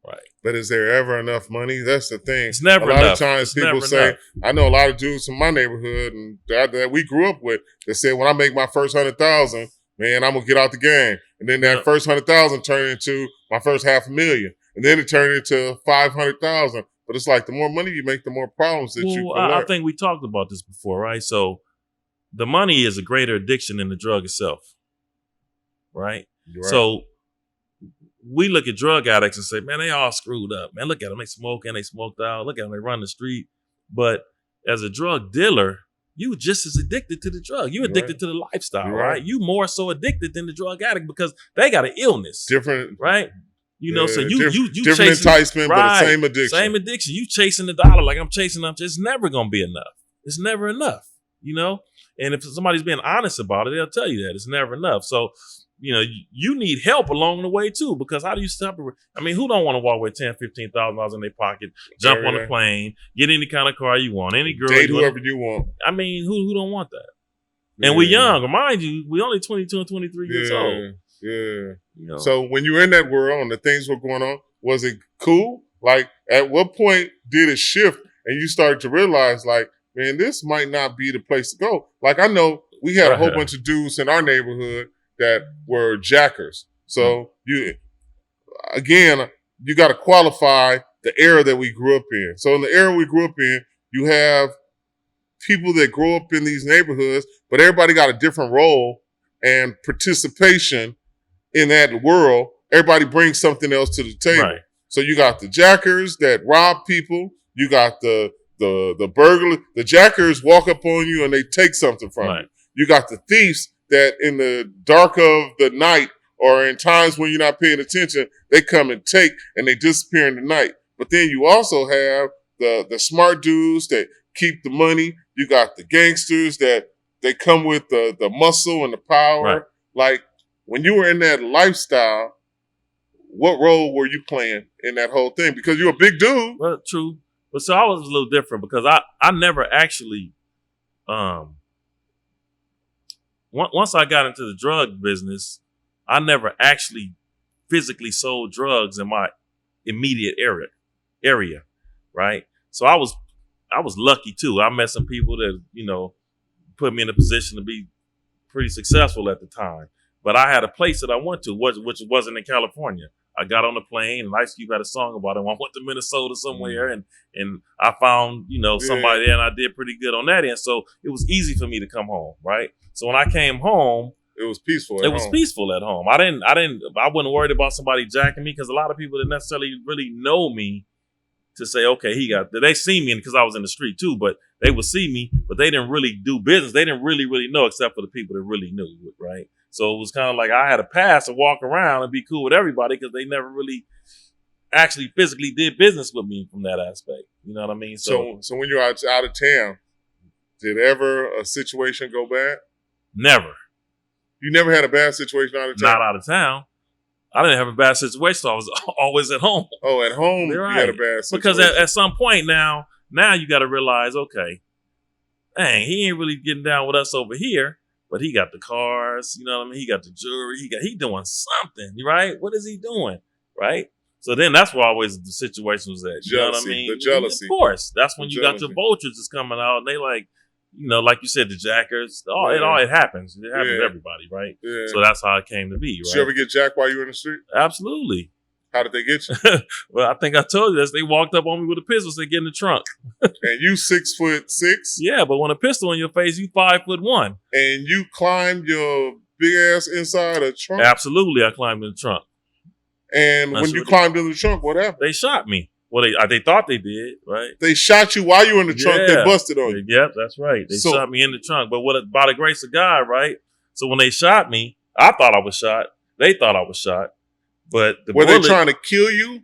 right. But is there ever enough money? That's the thing. It's never enough. A lot of times people say, I know a lot of dudes in my neighborhood and that we grew up with that said, when I make my first 100,000, man, I'm going to get out the game. And then that first 100,000 turned into my first $500,000. And then it turned into 500,000. But it's like the more money you make, the more problems that you collect. I think we talked about this before, right? So the money is a greater addiction than the drug itself, right? So we look at drug addicts and say, man, they all screwed up. Man, look at them. They smoke and they smoked out. Look at them. They run the street. But as a drug dealer, you just as addicted to the drug. You addicted to the lifestyle, right? You more so addicted than the drug addict because they got an illness. Different. Right? You know, so you different chasing, enticement, but the same addiction. Same addiction. You chasing the dollar like I'm chasing them. It's never going to be enough. It's never enough, you know? And if somebody's being honest about it, they'll tell you that. It's never enough. So, you know, you need help along the way too, because how do you separate? I mean, who don't want to walk with $10,000, $15,000 in their pocket, jump on a plane, get any kind of car you want, any girl, date whoever you want. I mean, who don't want that? And we're young. Remind you, we're only 22 and 23 years old. Yeah. You know. So when you were in that world and the things were going on, was it cool? Like, at what point did it shift and you started to realize, like, man, this might not be the place to go? Like, I know we had a whole bunch of dudes in our neighborhood that were jackers. So you got to qualify the era that we grew up in. So in the era we grew up in, you have people that grow up in these neighborhoods, but everybody got a different role and participation in that world. Everybody brings something else to the table. Right. So you got the jackers that rob people. You got the burglar. The jackers walk up on you and they take something from you. You got the thieves that in the dark of the night or in times when you're not paying attention, they come and take and they disappear in the night. But then you also have the smart dudes that keep the money. You got the gangsters that they come with the muscle and the power. Right. Like when you were in that lifestyle, what role were you playing in that whole thing? Because you're a big dude. Well, true. But so I was a little different because I never actually, once I got into the drug business, I never actually physically sold drugs in my immediate area, right? So I was lucky too. I met some people that, put me in a position to be pretty successful at the time. But I had a place that I went to, which wasn't in California. I got on the plane, and Ice Cube had a song about it. I went to Minnesota somewhere, and I found, somebody there, and I did pretty good on that end. So it was easy for me to come home, right? So when I came home, it was peaceful. It was peaceful at home. I wasn't worried about somebody jacking me because a lot of people didn't necessarily really know me to say, okay, they see me because I was in the street too, but they would see me, but they didn't really do business. They didn't really know except for the people that really knew, right? So it was kind of like I had a pass to walk around and be cool with everybody because they never really actually physically did business with me from that aspect. You know what I mean? So when you're out of town, did ever a situation go bad? Never. You never had a bad situation out of town? Not out of town. I didn't have a bad situation, so I was always at home. Oh, at home you had a bad situation. Because at some point now you got to realize, okay, dang, he ain't really getting down with us over here. But he got the cars, you know what I mean? He got the jewelry. He doing something, right? What is he doing, right? So then that's where always the situation was at. You know what I mean? The jealousy. Of course. That's when you got your vultures that's coming out. And they like, like you said, the jackers. It happens. It happens to everybody, right? Yeah. So that's how it came to be, right? Did you ever get jacked while you were in the street? Absolutely. How did they get you? Well, I think I told you this. They walked up on me with a pistol, said, "Get in the trunk." And you 6'6"? Yeah, but when a pistol in your face, you 5'1". And you climbed your big ass inside a trunk? Absolutely, I climbed in the trunk. And when you climbed in the trunk, what happened? They shot me. Well, they thought they did, right? They shot you while you were in the trunk. They busted on you. Yep, that's right. They shot me in the trunk. But by the grace of God, right? So when they shot me, I thought I was shot. They thought I was shot. But were they trying to kill you?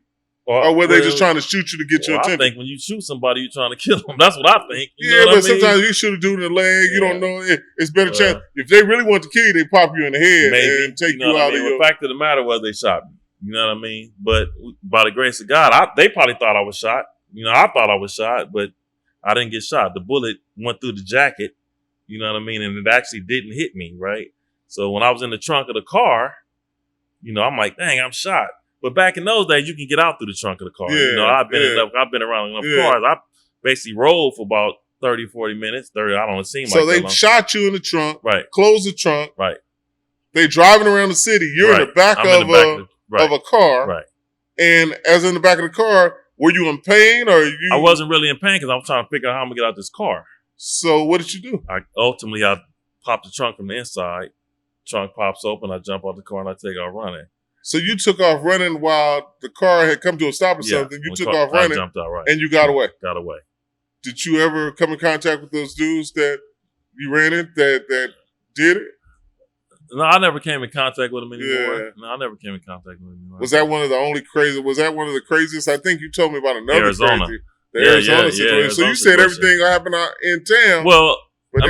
Or were they just trying to shoot you to get your attention? I think when you shoot somebody, you're trying to kill them. That's what I think. But sometimes you shoot a dude in the leg. You don't know. It's better chance. If they really want to kill you, they pop you in the head and take you out of your... The fact of the matter was they shot me. You know what I mean? But by the grace of God, they probably thought I was shot. I thought I was shot, but I didn't get shot. The bullet went through the jacket. You know what I mean? And it actually didn't hit me, right? So when I was in the trunk of the car, I'm like, dang, I'm shot. But back in those days, you can get out through the trunk of the car. I've been around enough cars. I basically rolled for about 30, 40 minutes. 30, I don't seem like so they shot you in the trunk, right? Closed the trunk, right? They driving around the city. You're in the back of a car, right? And as in the back of the car, were you in pain or you? I wasn't really in pain because I was trying to figure out how I'm gonna get out this car. So what did you do? I popped the trunk from the inside. Trunk pops open. I jump out the car and I take off running. So you took off running while the car had come to a stop or something. You took off running. I jumped out, right? And you got away. Got away. Did you ever come in contact with those dudes that you ran in that did it? No, I never came in contact with them anymore. Yeah. No, I never came in contact with them anymore. Was that one of the craziest? I think you told me about another Arizona. crazy. Arizona situation. Yeah, so you said everything happened out in town. Well, but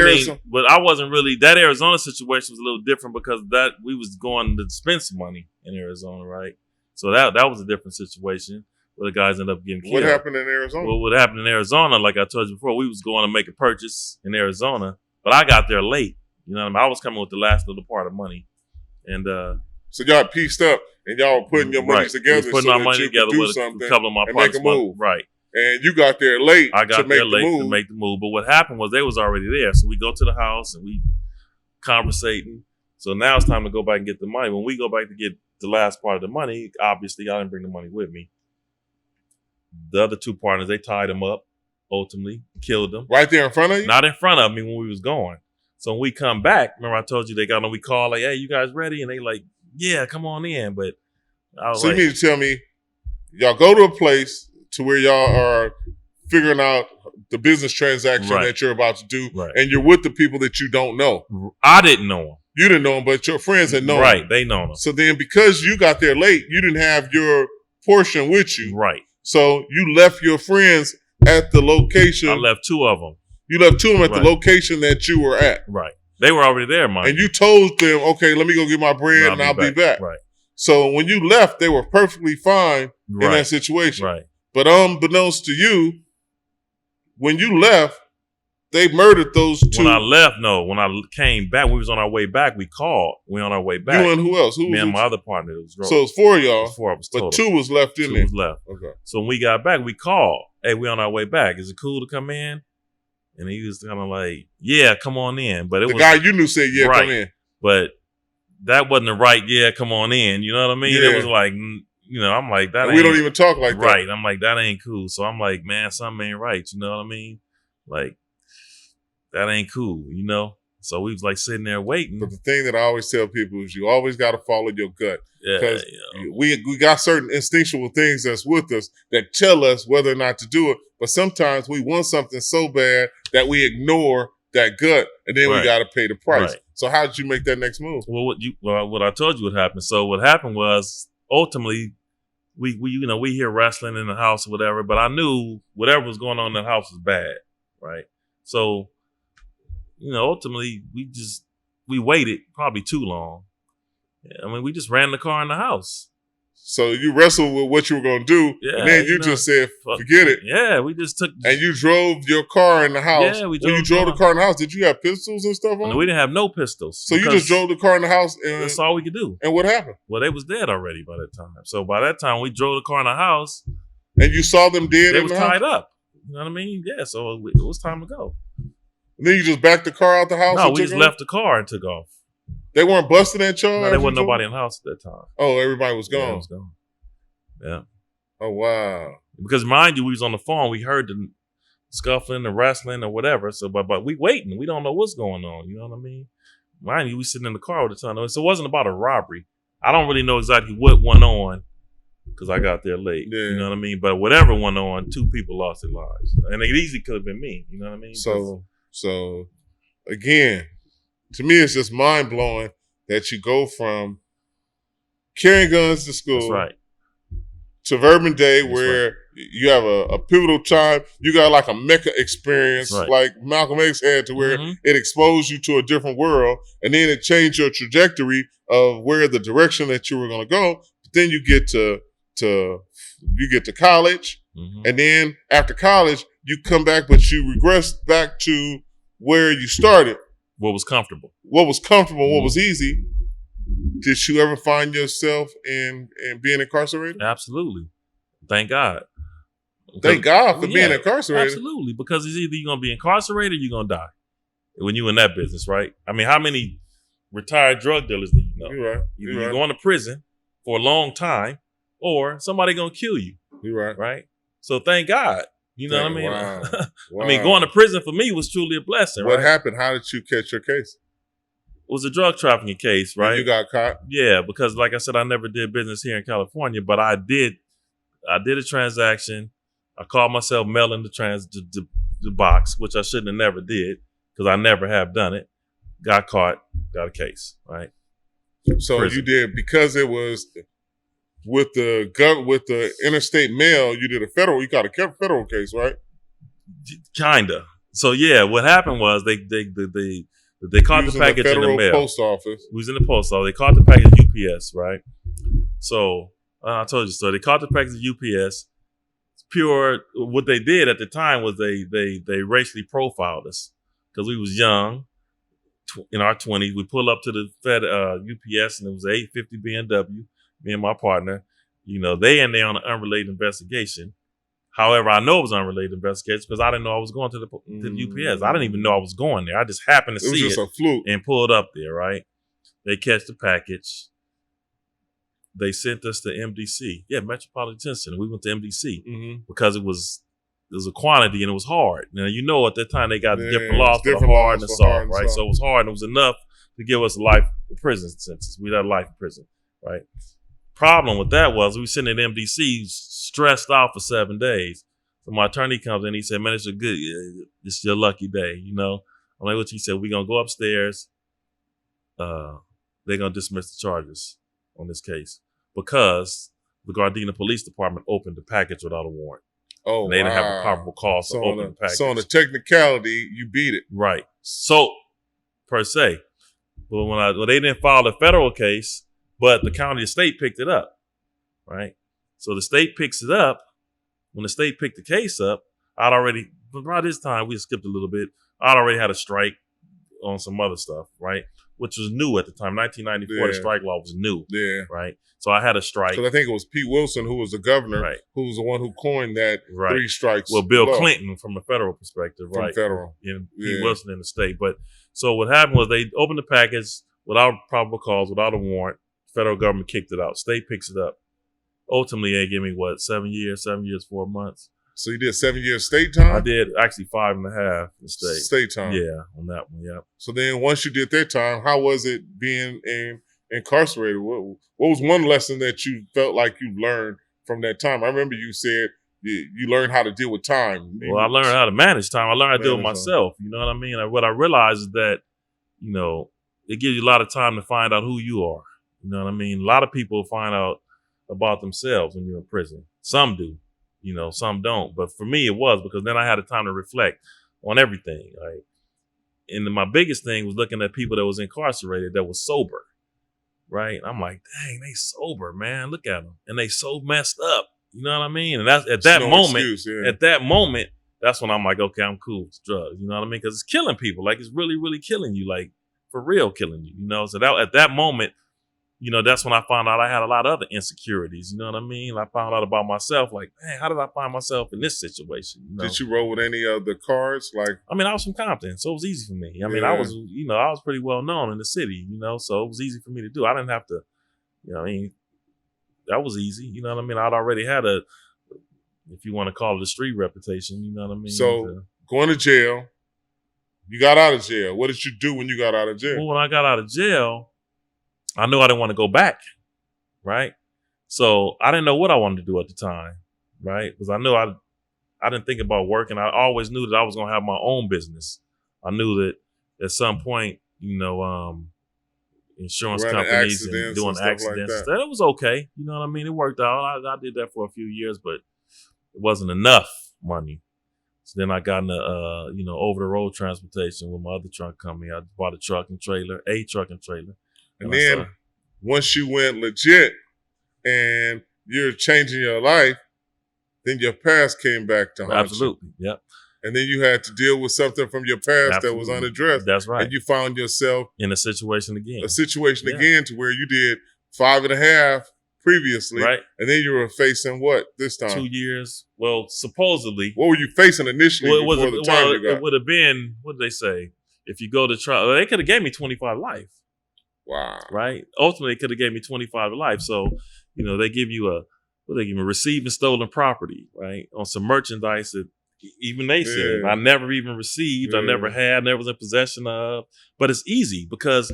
I wasn't really, that Arizona situation was a little different because we was going to spend some money in Arizona, right? So that was a different situation where the guys ended up getting killed. What happened in Arizona? Well, what happened in Arizona, like I told you before, we was going to make a purchase in Arizona, but I got there late. You know what I mean? I was coming with the last little part of money. And so y'all pieced up and y'all were putting your money together putting our money together with a couple of my partners. Make a move. Right. And you got there late. I got there late to make the move. But what happened was they was already there. So we go to the house and we conversating. So now it's time to go back and get the money. When we go back to get the last part of the money, obviously I didn't bring the money with me. The other two partners, they tied them up, ultimately, killed them. Right there in front of you? Not in front of me when we was going. So when we come back, remember I told you they got on, we call like, hey, you guys ready? And they like, yeah, come on in. But I was so you mean to tell me y'all go to a place to where y'all are figuring out the business transaction that you're about to do, and you're with the people that you don't know. I didn't know them. You didn't know him, but your friends had known him. Right, they known him. So then because you got there late, you didn't have your portion with you. Right. So you left your friends at the location. I left 2 of them. You left 2 of them at Right. the location that you were at. Right. They were already there, Mike. And you told them, okay, let me go get my bread and I'll be back. Right. So when you left, they were perfectly fine in that situation. Right. But unbeknownst to you, when you left, they murdered those 2. When I left, no. When I came back, we was on our way back. We called. We on our way back. You and who else? Me and my other partner. It was so it's 4 of y'all. It was 4 of us total. But 2 was left in 2 there. was left. Okay. So when we got back, we called. Hey, we on our way back. Is it cool to come in? And he was kind of like, yeah, come on in. But it the was, guy you knew said, yeah, right. come in. But that wasn't the right, yeah, come on in. You know what I mean? Yeah. It was like, you know, I'm like, that And ain't. we don't even talk like that. Right. I'm like, that ain't cool. So I'm like, man, something ain't right. You know what I mean? Like, that ain't cool, you know? So we was like sitting there waiting. But the thing that I always tell people is you always got to follow your gut. Yeah, Because we got certain instinctual things that's with us that tell us whether or not to do it. But sometimes we want something so bad that we ignore that gut, and then we got to pay the price. Right. So how did you make that next move? Well, what I told you what happened. So what happened was ultimately we we hear wrestling in the house or whatever, but I knew whatever was going on in the house was bad, right? So ultimately we waited probably too long. I mean, we just ran the car in the house. So you wrestled with what you were going to do, and then you just said, forget it. Yeah, we just took. And you drove your car in the house. Yeah, when you drove the car in the house, did you have pistols and stuff on? No, we didn't have no pistols. So you just drove the car in the house, and that's all we could do. And what happened? Well, they was dead already by that time. So by that time, we drove the car in the house, and you saw them dead. They was tied up. You know what I mean? Yeah. So it was time to go. And then you just backed the car out the house? No, we just left the car and took off. They weren't busting at y'all? No, there wasn't nobody in the house at that time. Oh, everybody was gone. Yeah, was gone. Yeah. Oh, wow. Because mind you, we was on the phone. We heard the scuffling, the wrestling, or whatever. So, but we waiting. We don't know what's going on. You know what I mean? Mind you, we sitting in the car all the time. So it wasn't about a robbery. I don't really know exactly what went on because I got there late. Yeah. You know what I mean? But whatever went on, 2 people lost their lives. And it easily could have been me. You know what I mean? So again, to me, it's just mind blowing that you go from carrying guns to school. That's right. To Verbum Day, where you have a pivotal time. You got like a Mecca experience, like Malcolm X had, to where it exposed you to a different world, and then it changed your trajectory of where the direction that you were going to go. But then you get to college, and then after college, you come back, but you regress back to where you started. What was comfortable? What was easy. Did you ever find yourself in being incarcerated? Absolutely. Thank God. Thank God for being incarcerated. Absolutely. Because it's either you're going to be incarcerated or you're going to die when you're in that business, right? I mean, how many retired drug dealers do you know? You're right. Either you're going to prison for a long time or somebody going to kill you. You're right. Right? So thank God. You know what I mean? Wow. I mean, going to prison for me was truly a blessing. What happened? How did you catch your case? It was a drug trafficking case, right? And you got caught? Yeah, because like I said, I never did business here in California, but I did a transaction. I called myself mailing the box, which I shouldn't have never did because I never have done it. Got caught, got a case, right? So prison. You did, because it was with the interstate mail, you got a federal case, right? Kinda. So yeah, what happened was they caught the package in the mail. Post office. We was in the post office. They caught the package UPS, right? So I told you so. They caught the package UPS. It's pure. What they did at the time was they racially profiled us because we was young, in our 20s. We pull up to the UPS and it was an 850 BMW. Me and my partner, they in there on an unrelated investigation. However, I know it was unrelated investigation because I didn't know I was going to the UPS. I didn't even know I was going there. I just happened to see it. It was just a fluke. And pulled up there, right? They catch the package. They sent us to MDC. Yeah, Metropolitan Center. We went to MDC because it was a quantity and it was hard. Now, at that time they got different laws for the hard and the soft, right? So it was hard and it was enough to give us a life prison sentence. We had life in prison, right? Problem with that was we were sitting at MDC stressed out for 7 days. So my attorney comes in, he said, man, it's your lucky day, I'm like, what he said, we're going to go upstairs. they're gonna dismiss the charges on this case because the Gardena Police Department opened the package without a warrant. Oh, And they didn't have a wow. probable cause to open the package. So on the technicality, you beat it. Right. So, per se. But when they didn't file a federal case, but the county or state picked it up. Right. So the state picks it up. When the state picked the case up, by this time, we skipped a little bit. I'd already had a strike on some other stuff, right? Which was new at the time. 1994, the strike law was new. Yeah. Right. So I had a strike. Because I think it was Pete Wilson, who was the governor, right. who was the one who coined that right. 3 strikes. Well, Bill law. Clinton from a federal perspective, From right? federal. And Pete Wilson in the state. But so what happened was they opened the package without probable cause, without a warrant. Federal government kicked it out. State picks it up. Ultimately, they give me 7 years, 4 months. So you did 7 years state time? I did actually 5.5 in state. State time. Yeah, on that one, yeah. So then once you did that time, how was it being incarcerated? What was one lesson that you felt like you learned from that time? I remember you said you learned how to deal with time. Well, I learned how to manage time. I learned how to deal with myself. You know what I mean? And what I realized is that, it gives you a lot of time to find out who you are. You know what I mean? A lot of people find out about themselves when you're in prison. Some do. Some don't. But for me, it was because then I had a time to reflect on everything. Right? And my biggest thing was looking at people that was incarcerated that was sober. Right? I'm like, dang, they sober, man. Look at them. And they so messed up. You know what I mean? And that's at that moment, that's when I'm like, okay, I'm cool with drugs. You know what I mean? Because it's killing people. Like, it's really, really killing you. Like, for real killing you. So at that moment, that's when I found out I had a lot of other insecurities. You know what I mean? I found out about myself. Like, man, how did I find myself in this situation? Did you roll with any of the cards? I was from Compton, so it was easy for me. I was pretty well known in the city, so it was easy for me to do. I didn't have to, that was easy. You know what I mean? I'd already had if you want to call it a street reputation, you know what I mean? So going to jail, you got out of jail. What did you do when you got out of jail? Well, when I got out of jail, I knew I didn't want to go back, right? So I didn't know what I wanted to do at the time, right? Because I knew I didn't think about working. I always knew that I was going to have my own business. I knew that at some point, insurance companies and doing accidents, like that was okay. You know what I mean? It worked out. I did that for a few years, but it wasn't enough money. So then I got into, over-the-road transportation with my other truck company. I bought a truck and trailer. And then once you went legit and you're changing your life, then your past came back to haunt you. Absolutely, yep. And then you had to deal with something from your past that was unaddressed. That's right. And you found yourself in a situation again. Again to where you did 5.5 previously. Right. And then you were facing what this time? 2 years. Well, supposedly. What were you facing initially before the time you got? It would have been, what did they say? If you go to trial, they could have gave me 25 life. Wow. Right? Ultimately, they could have gave me 25 life. So, they give you a receiving stolen property, right? On some merchandise that even they said I never even received, I never had, never was in possession of. But it's easy because,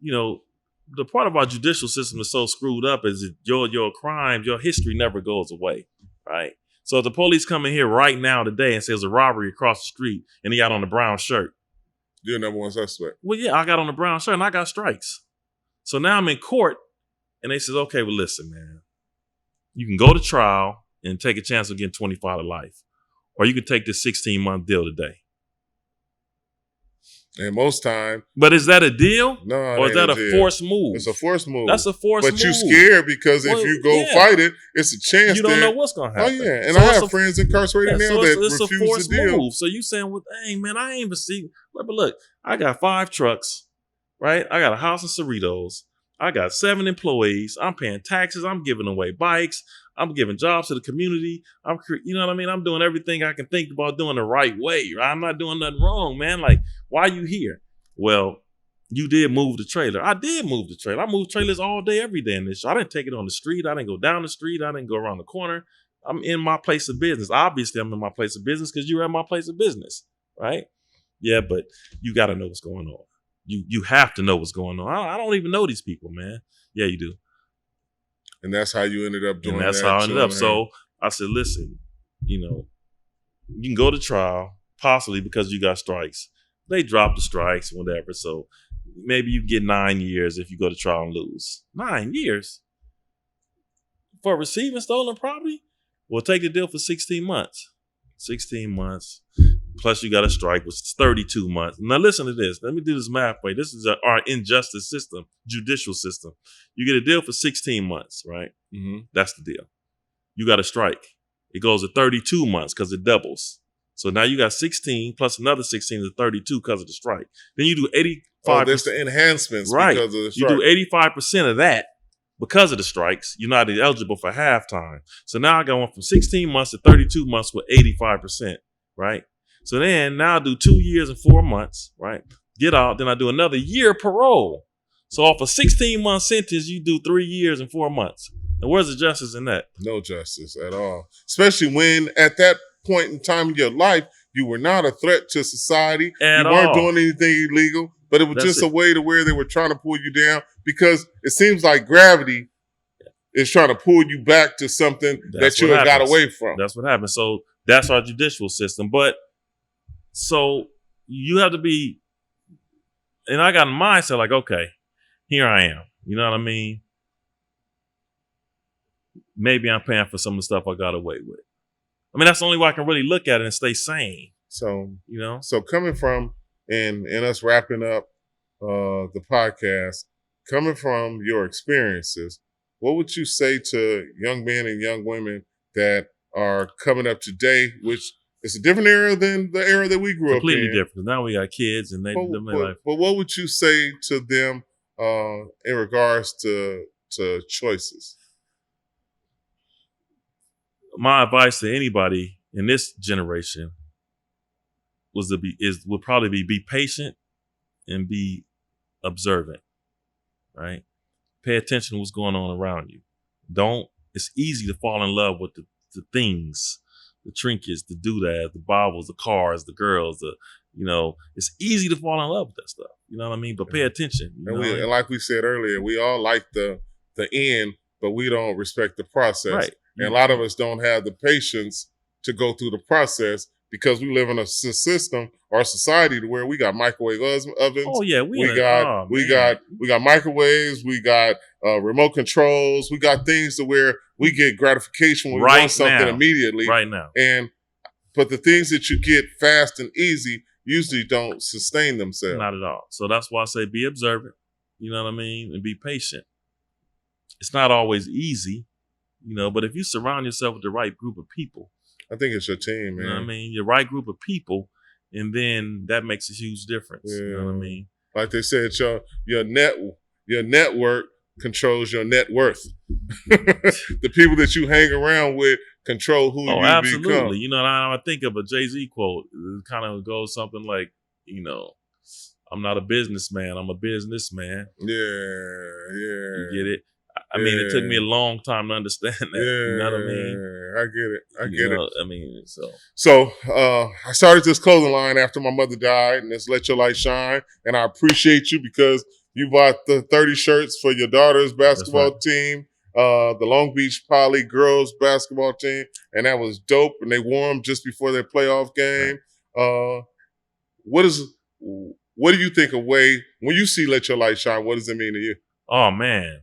the part of our judicial system is so screwed up is that your crimes, your history never goes away, right? So if the police come in here right now today and says a robbery across the street and he got on a brown shirt, you're number one suspect. Well, yeah, I got on a brown shirt and I got strikes. So now I'm in court and they says, okay, well, listen, man, you can go to trial and take a chance of getting 25 to life, or you could take this 16-month deal today. And most time. But is that a deal? No. Or is that a forced move? It's a forced move. That's a forced move. But you scared because if you go fight it, it's a chance you don't know what's going to happen. Oh, yeah. And so I have friends incarcerated now that it's refuse to deal. Move. So you saying, well, dang, man, I ain't even see. But look, I got 5 trucks, right? I got a house in Cerritos. I got 7 employees. I'm paying taxes. I'm giving away bikes. I'm giving jobs to the community. You know what I mean? I'm doing everything I can think about doing the right way. Right? I'm not doing nothing wrong, man. Like, why are you here? Well, you did move the trailer. I did move the trailer. I moved trailers all day, every day in this show. I didn't take it on the street. I didn't go down the street. I didn't go around the corner. I'm in my place of business. Obviously, I'm in my place of business because you're at my place of business, right? Yeah, but you got to know what's going on. You have to know what's going on. I don't even know these people, man. Yeah, you do. And that's how you ended up doing that. And that's how I ended up. So I said, listen, you can go to trial, possibly because you got strikes. They dropped the strikes, whatever. So, maybe you get 9 years if you go to trial and lose. 9 years for receiving stolen property? Well, take the deal for 16 months. 16 months. Plus you got a strike, which is 32 months. Now listen to this. Let me do this math way. This is our injustice system, judicial system. You get a deal for 16 months, right? Mm-hmm. That's the deal. You got a strike. It goes to 32 months because it doubles. So now you got 16 plus another 16 to 32 because of the strike. Then you do 85%. Oh, there's the enhancements because of the strike. You do 85% of that because of the strikes. You're not eligible for halftime. So now I go from 16 months to 32 months with 85%, right? So then now I do 2 years and 4 months, right? Get out. Then I do another year parole. So off a 16-month sentence, you do 3 years and 4 months. And where's the justice in that? No justice at all. Especially when at that point in time in your life, you were not a threat to society. You weren't doing anything illegal, but it was just a way to where they were trying to pull you down because it seems like gravity is trying to pull you back to something that you got away from. That's what happens. So that's our judicial system. But so you have to be, and I got a mindset like, okay, here I am. You know what I mean? Maybe I'm paying for some of the stuff I got away with. I mean, that's the only way I can really look at it and stay sane. So, you know, so coming from and us wrapping up the podcast, coming from your experiences, what would you say to young men and young women that are coming up today, which is a different era than the era that we grew up in? Completely different. Now we got kids and but what would you say to them in regards to choices? My advice to anybody in this generation would probably be patient and be observant, right? Pay attention to what's going on around you. It's easy to fall in love with the things, the trinkets, the doodads, the baubles, the cars, the girls, it's easy to fall in love with that stuff. You know what I mean? But pay attention. And like we said earlier, we all like the end, but we don't respect the process. Right. And a lot of us don't have the patience to go through the process because we live in a system or society to where we got microwave ovens. Oh yeah, we got microwaves, we got remote controls, we got things to where we get gratification when we want something immediately. Right now. But the things that you get fast and easy usually don't sustain themselves. Not at all. So that's why I say be observant. You know what I mean? And be patient. It's not always easy. But if you surround yourself with the right group of people, I think it's your team, man. You know what I mean? Your right group of people, and then that makes a huge difference. Yeah. You know what I mean? Like they said, your network controls your net worth. The people that you hang around with control who you absolutely. become. I think of a Jay-Z quote. It kind of goes something like, I'm not a businessman, I'm a businessman. Yeah. You get it? I mean, it took me a long time to understand that. Yeah, you know what I mean? I get it. I mean, So I started this clothing line after my mother died, and it's Let Your Light Shine. And I appreciate you because you bought the 30 shirts for your daughter's basketball team, the Long Beach Poly girls basketball team, and that was dope. And they wore them just before their playoff game. Right. What do you think when you see Let Your Light Shine? What does it mean to you? Oh man.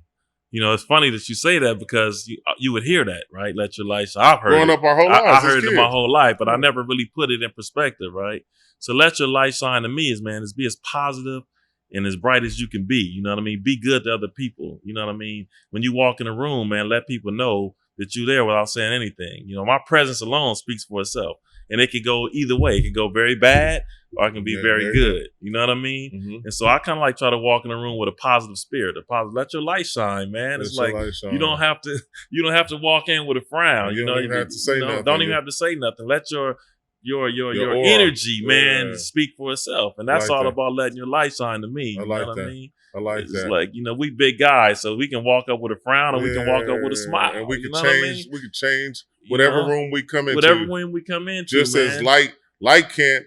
It's funny that you say that because you would hear that, right? Let your light shine. I've heard growing up our whole lives. I heard it my whole life, but I never really put it in perspective, right? So let your light shine to me is be as positive and as bright as you can be. You know what I mean? Be good to other people. You know what I mean? When you walk in a room, man, let people know that you're there without saying anything. My presence alone speaks for itself. And it could go either way. It could go very bad or it can be very good. You know what I mean? Mm-hmm. And so I kind of like try to walk in the room with a positive spirit. Let your light shine, man. It's like you don't have to walk in with a frown. You don't even have to say nothing. Don't even have to say nothing. Let your energy, man, speak for itself. And that's all about letting your light shine to me. You know what I mean? I like it's that. Like, we big guys, so we can walk up with a frown or we can walk up with a smile. And we can change. We can change whatever room we come into. Whatever room we come into. Just man. as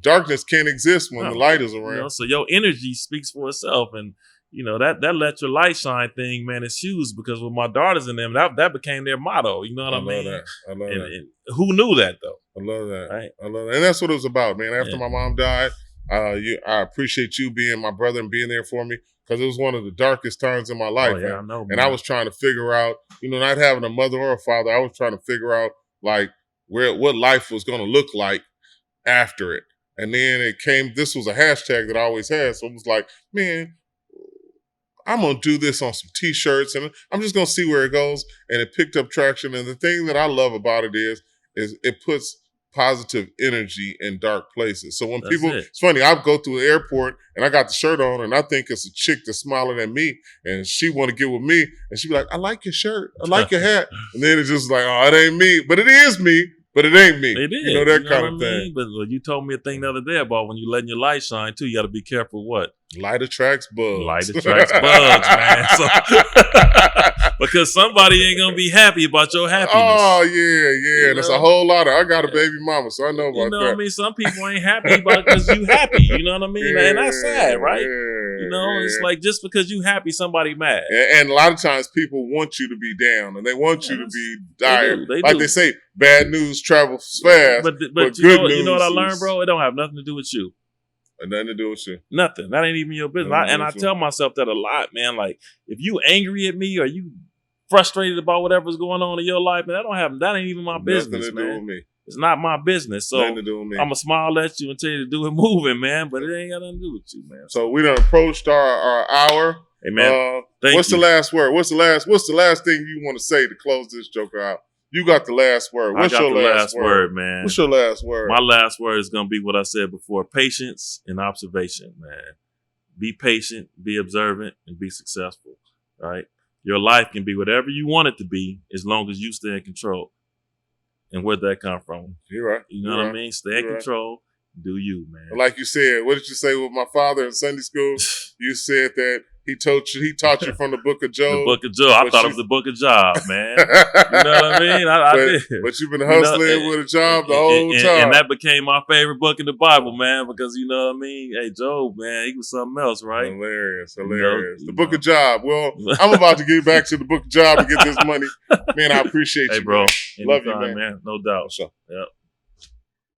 darkness can't exist when the light is around. So your energy speaks for itself, and that let your light shine thing, man, is huge because with my daughters and them, that became their motto. You know what I mean? I love that. And who knew that though? I love that. Right? I love that. And that's what it was about, man. After my mom died, I appreciate you being my brother and being there for me, because it was one of the darkest times in my life. Oh, yeah, I know, and man. I was trying to figure out, not having a mother or a father, I was trying to figure out like what life was going to look like after it. And then this was a hashtag that I always had. So it was like, man, I'm going to do this on some t-shirts and I'm just going to see where it goes. And it picked up traction. And the thing that I love about it is it puts positive energy in dark places. So when it's funny, I go through the airport and I got the shirt on and I think it's a chick that's smiling at me and she want to get with me and she be like, I like your shirt. I like your hat. And then it's just like, oh, it ain't me, but it is me. But it ain't me. It is. That kind of thing. But you told me a thing the other day about when you letting your light shine too, you got to be careful what? Light attracts bugs. Light attracts bugs, man. So, because somebody ain't gonna be happy about your happiness. Oh yeah. That's a whole lot I got a baby mama, so I know about that. You know what I mean? Some people ain't happy because you happy. You know what I mean? And that's sad, right? It's like just because you happy, somebody mad. And a lot of times people want you to be down and they want you to be dire. They say, bad news travels fast. But good news, you know what I learned, bro? It don't have nothing to do with you. Nothing to do with you. Nothing. That ain't even your business. I tell myself that a lot, man. Like, if you angry at me or you frustrated about whatever's going on in your life, man, that ain't even my business, man. Nothing to do with me. It's not my business. So nothing to do with me. I'm going to smile at you and tell you to do it moving, man. But it ain't got nothing to do with you, man. So we done approached our hour. Hey, man. What's the last word? What's the last thing you want to say to close this joker out? You got the last word. What's your last word, man? What's your last word? My last word is going to be what I said before. Patience and observation, man. Be patient, be observant, and be successful, right? Your life can be whatever you want it to be as long as you stay in control. And where'd that come from? You're right. You know what I mean? Stay in control. Do you, man. Like you said, what did you say with my father in Sunday school? You said that he taught you from the book of Job. The book of Job. I thought it was the book of Job, man. You know what I mean? I did. But you've been hustling with a job the whole time. And that became my favorite book in the Bible, man, because you know what I mean? Hey, Job, man, he was something else, right? Hilarious. The book of Job. Well, I'm about to get back to the book of Job and get this money. Man, I appreciate you. Hey, bro. Love you, man. No doubt. Sure. Yep.